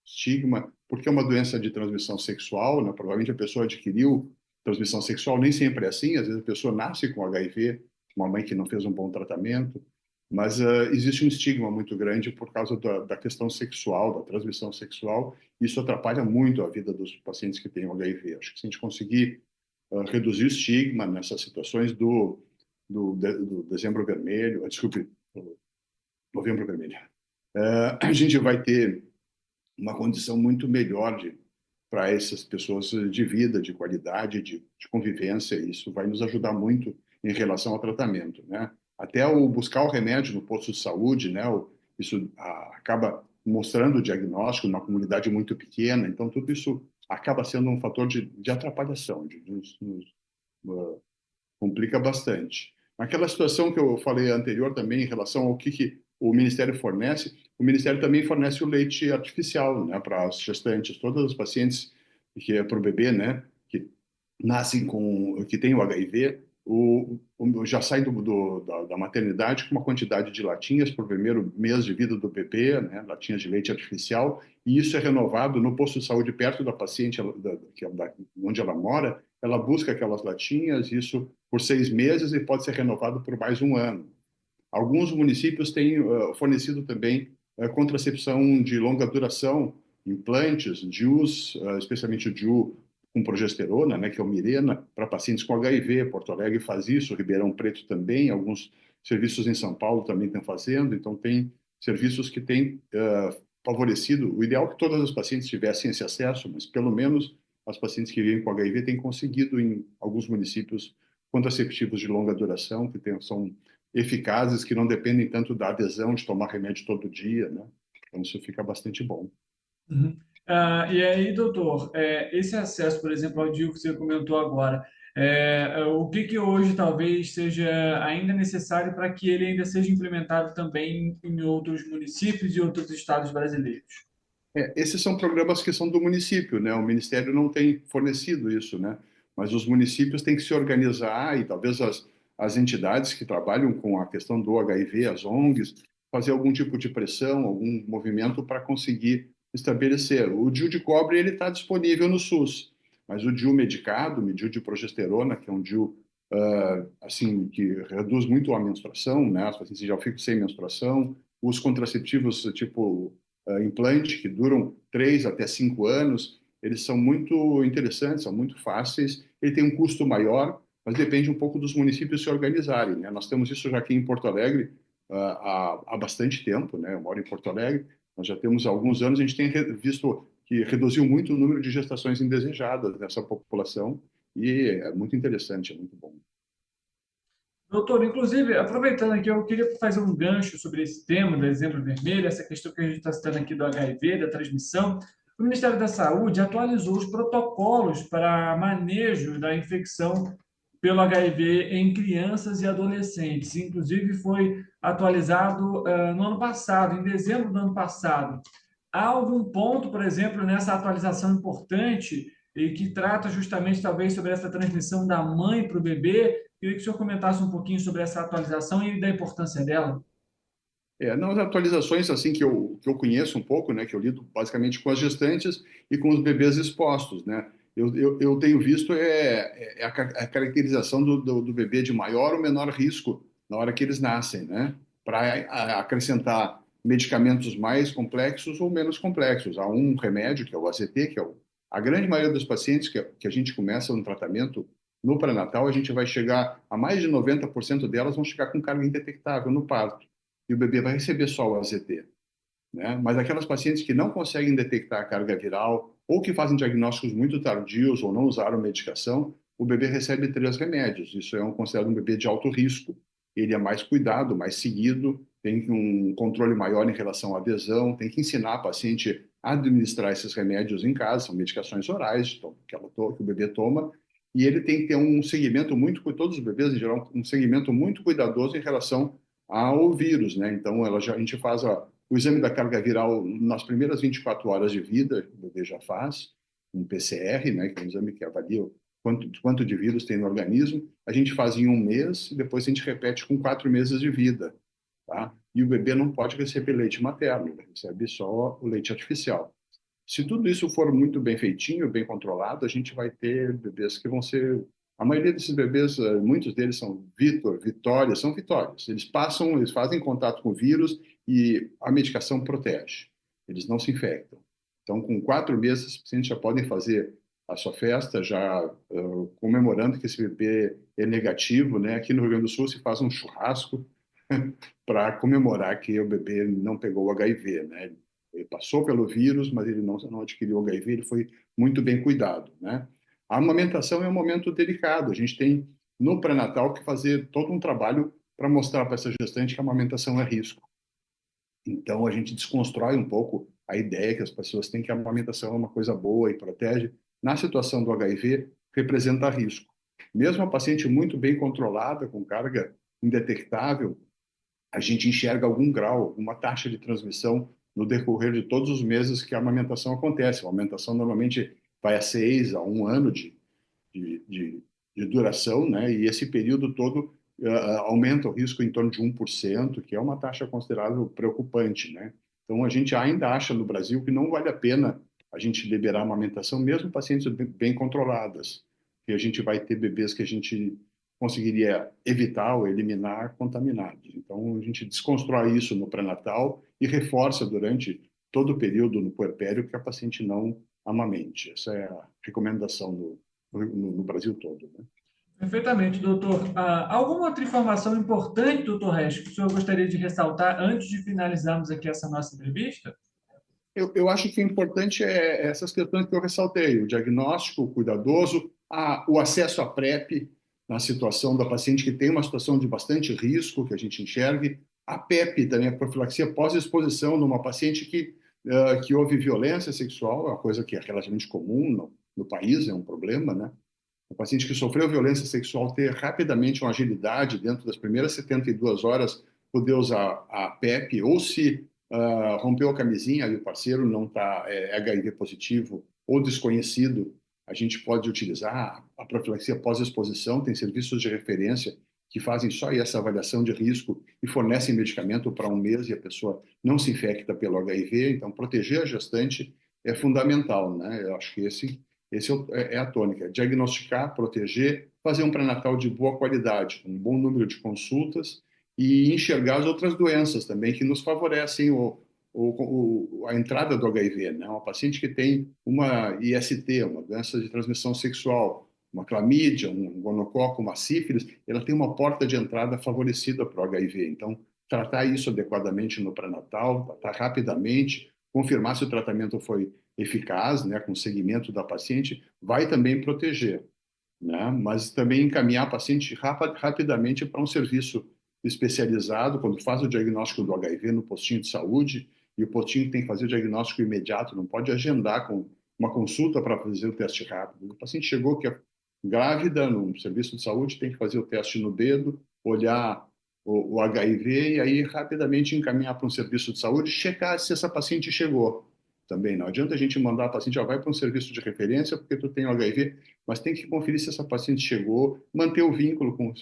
estigma, porque é uma doença de transmissão sexual, né? Provavelmente a pessoa adquiriu transmissão sexual, nem sempre é assim, às vezes a pessoa nasce com HIV, uma mãe que não fez um bom tratamento, mas existe um estigma muito grande por causa da questão sexual, da transmissão sexual, e isso atrapalha muito a vida dos pacientes que têm HIV. Acho que se a gente conseguir reduzir o estigma nessas situações do dezembro vermelho, desculpe, do novembro vermelho. A gente vai ter uma condição muito melhor para essas pessoas de vida, de qualidade, de convivência. Isso vai nos ajudar muito em relação ao tratamento, né? Até o buscar o remédio no posto de saúde, né? Isso acaba mostrando o diagnóstico numa comunidade muito pequena. Então, tudo isso acaba sendo um fator de atrapalhação, nos complica bastante. Naquela situação que eu falei anterior também, em relação ao que o Ministério fornece, o Ministério também fornece o leite artificial, né, para as gestantes. Todas as pacientes que é para o bebê, né, que nascem que tem o HIV, já sai da maternidade com uma quantidade de latinhas por primeiro mês de vida do bebê, né, latinhas de leite artificial, e isso é renovado no posto de saúde perto da paciente, onde ela mora. Ela busca aquelas latinhas, isso por 6 meses, e pode ser renovado por mais 1 ano. Alguns municípios têm fornecido também contracepção de longa duração, implantes, DIUs, especialmente o DIU com progesterona, né, que é o Mirena, para pacientes com HIV. Porto Alegre faz isso, Ribeirão Preto também, alguns serviços em São Paulo também estão fazendo. Então, tem serviços que têm favorecido. O ideal é que todas as pacientes tivessem esse acesso, mas pelo menos as pacientes que vivem com HIV têm conseguido, em alguns municípios, contraceptivos de longa duração, que são eficazes, que não dependem tanto da adesão de tomar remédio todo dia, né? Então, isso fica bastante bom. Uhum. E aí, doutor, esse acesso, por exemplo, ao DIU que você comentou agora, o que hoje talvez seja ainda necessário para que ele ainda seja implementado também em outros municípios e outros estados brasileiros? Esses são programas que são do município, né? O Ministério não tem fornecido isso, né? Mas os municípios têm que se organizar, e talvez as entidades que trabalham com a questão do HIV, as ONGs, fazer algum tipo de pressão, algum movimento para conseguir estabelecer. O DIU de cobre ele está disponível no SUS, mas o DIU medicado, o DIU de progesterona, que é um DIU assim, que reduz muito a menstruação, né? As pacientes já ficam sem menstruação. Os contraceptivos tipo implante, que duram 3 até 5 anos, eles são muito interessantes, são muito fáceis. Ele tem um custo maior, mas depende um pouco dos municípios se organizarem, né? Nós temos isso já aqui em Porto Alegre há bastante tempo, né? Eu moro em Porto Alegre, nós já temos alguns anos, a gente tem visto que reduziu muito o número de gestações indesejadas nessa população, e é muito interessante, é muito bom. Doutor, inclusive, aproveitando aqui, eu queria fazer um gancho sobre esse tema do dezembro vermelho, essa questão que a gente está citando aqui do HIV, da transmissão. O Ministério da Saúde atualizou os protocolos para manejo da infecção pelo HIV em crianças e adolescentes. Inclusive, foi atualizado no ano passado, em dezembro do ano passado. Há algum ponto, por exemplo, nessa atualização importante e que trata justamente, talvez, sobre essa transmissão da mãe para o bebê? Queria que o senhor comentasse um pouquinho sobre essa atualização e da importância dela. Não, as atualizações assim que eu conheço um pouco, né, que eu lido basicamente com as gestantes e com os bebês expostos, né? Eu tenho visto a caracterização do bebê de maior ou menor risco na hora que eles nascem, né? Para acrescentar medicamentos mais complexos ou menos complexos. Há um remédio, que é o AZT, que é a grande maioria dos pacientes que a gente começa no tratamento no pré-natal, a gente vai chegar a mais de 90% delas vão chegar com carga indetectável no parto. E o bebê vai receber só o AZT, né? Mas aquelas pacientes que não conseguem detectar a carga viral ou que fazem diagnósticos muito tardios ou não usaram medicação, o bebê recebe 3 remédios. Isso é considerado um bebê de alto risco. Ele é mais cuidado, mais seguido, tem um controle maior em relação à adesão, tem que ensinar a paciente a administrar esses remédios em casa, são medicações orais que o bebê toma, e ele tem que ter um segmento todos os bebês em geral, um segmento muito cuidadoso em relação ao vírus, né? Então, a gente faz o exame da carga viral nas primeiras 24 horas de vida, o bebê já faz, um PCR, né? Que é um exame que avalia quanto de vírus tem no organismo. A gente faz em 1 mês e depois a gente repete com 4 meses de vida, tá? E o bebê não pode receber leite materno, ele recebe só o leite artificial. Se tudo isso for muito bem feitinho, bem controlado, a gente vai ter bebês que vão ser... A maioria desses bebês, muitos deles são Vitórias. Eles fazem contato com o vírus e a medicação protege. Eles não se infectam. Então, com 4 meses, os pacientes já podem fazer a sua festa, já comemorando que esse bebê é negativo, né? Aqui no Rio Grande do Sul se faz um churrasco para comemorar que o bebê não pegou o HIV, né? Ele passou pelo vírus, mas ele não adquiriu o HIV, ele foi muito bem cuidado, né? A amamentação é um momento delicado. A gente tem, no pré-natal, que fazer todo um trabalho para mostrar para essa gestante que a amamentação é risco. Então, a gente desconstrói um pouco a ideia que as pessoas têm que a amamentação é uma coisa boa e protege. Na situação do HIV, representa risco. Mesmo a paciente muito bem controlada, com carga indetectável, a gente enxerga algum grau, alguma taxa de transmissão no decorrer de todos os meses que a amamentação acontece. A amamentação normalmente vai a 6 a 1 ano de duração, né? E esse período todo aumenta o risco em torno de 1%, que é uma taxa considerável preocupante, né? Então, a gente ainda acha no Brasil que não vale a pena a gente liberar a amamentação, mesmo pacientes bem controladas, que a gente vai ter bebês que a gente conseguiria evitar ou eliminar contaminados. Então, a gente desconstrói isso no pré-natal e reforça durante todo o período no puerpério que a paciente não amamente. Essa é a recomendação no Brasil todo, né? Perfeitamente, doutor. Alguma outra informação importante, doutor Resch, que o senhor gostaria de ressaltar antes de finalizarmos aqui essa nossa entrevista? Eu acho que o importante é essas questões que eu ressaltei, o diagnóstico cuidadoso, o acesso à PrEP na situação da paciente que tem uma situação de bastante risco, que a gente enxergue, a PEP também, a profilaxia pós-exposição numa paciente que houve violência sexual, é uma coisa que é relativamente comum no país, é um problema, né? O paciente que sofreu violência sexual ter rapidamente uma agilidade dentro das primeiras 72 horas poder usar a PEP, ou se rompeu a camisinha e o parceiro não está HIV positivo ou desconhecido, a gente pode utilizar a profilaxia pós-exposição, tem serviços de referência que fazem só essa avaliação de risco e fornecem medicamento para 1 mês e a pessoa não se infecta pelo HIV. Então, proteger a gestante é fundamental, né? Eu acho que esse é a tônica. Diagnosticar, proteger, fazer um pré-natal de boa qualidade, com um bom número de consultas e enxergar as outras doenças também que nos favorecem a entrada do HIV, né? Uma paciente que tem uma IST, uma doença de transmissão sexual, uma clamídia, um gonococo, uma sífilis, ela tem uma porta de entrada favorecida para o HIV. Então, tratar isso adequadamente no pré-natal, tratar rapidamente, confirmar se o tratamento foi eficaz, né, com o segmento da paciente, vai também proteger, né? Mas também encaminhar a paciente rapidamente para um serviço especializado, quando faz o diagnóstico do HIV no postinho de saúde, e o postinho tem que fazer o diagnóstico imediato, não pode agendar com uma consulta para fazer o teste rápido. O paciente chegou que é grávida no serviço de saúde, tem que fazer o teste no dedo, olhar o HIV e aí rapidamente encaminhar para um serviço de saúde, checar se essa paciente chegou. Também não adianta a gente mandar a paciente, vai para um serviço de referência porque tu tem o HIV, mas tem que conferir se essa paciente chegou, manter o vínculo com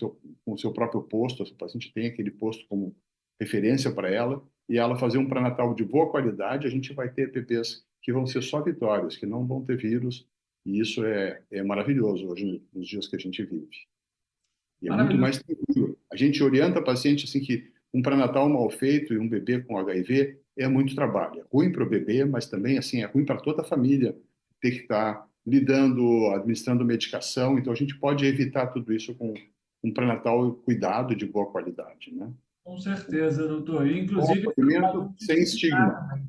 o seu próprio posto, essa paciente tem aquele posto como referência para ela, e ela fazer um pré-natal de boa qualidade, a gente vai ter bebês que vão ser só vitórias, que não vão ter vírus, e isso é maravilhoso hoje nos dias que a gente vive. E é muito mais tranquilo. A gente orienta a paciente assim que um pré-natal mal feito e um bebê com HIV é muito trabalho. É ruim para o bebê, mas também assim, é ruim para toda a família ter que estar lidando, administrando medicação. Então, a gente pode evitar tudo isso com um pré-natal cuidado de boa qualidade, né? Com certeza, doutor. E, inclusive, sem estigma.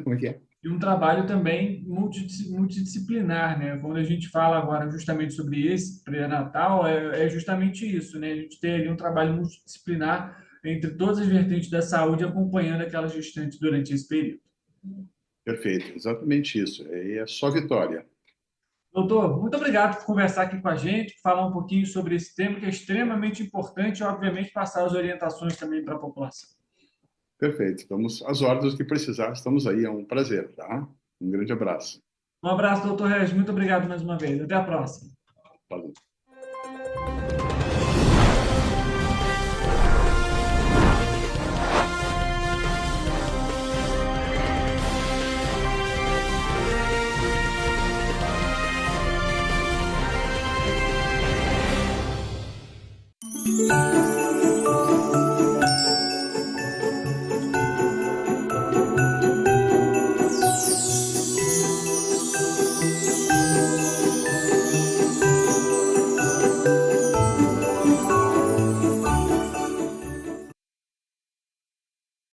Como é que é? E um trabalho também multidisciplinar, né? Quando a gente fala agora justamente sobre esse pré-natal, é justamente isso, né? A gente tem ali um trabalho multidisciplinar entre todas as vertentes da saúde, acompanhando aquela gestante durante esse período. Perfeito, exatamente isso. É só vitória. Doutor, muito obrigado por conversar aqui com a gente, falar um pouquinho sobre esse tema, que é extremamente importante, e, obviamente, passar as orientações também para a população. Perfeito, estamos às ordens que precisar, estamos aí, é um prazer, tá? Um grande abraço. Um abraço, doutor Regis, muito obrigado mais uma vez. Até a próxima. Valeu.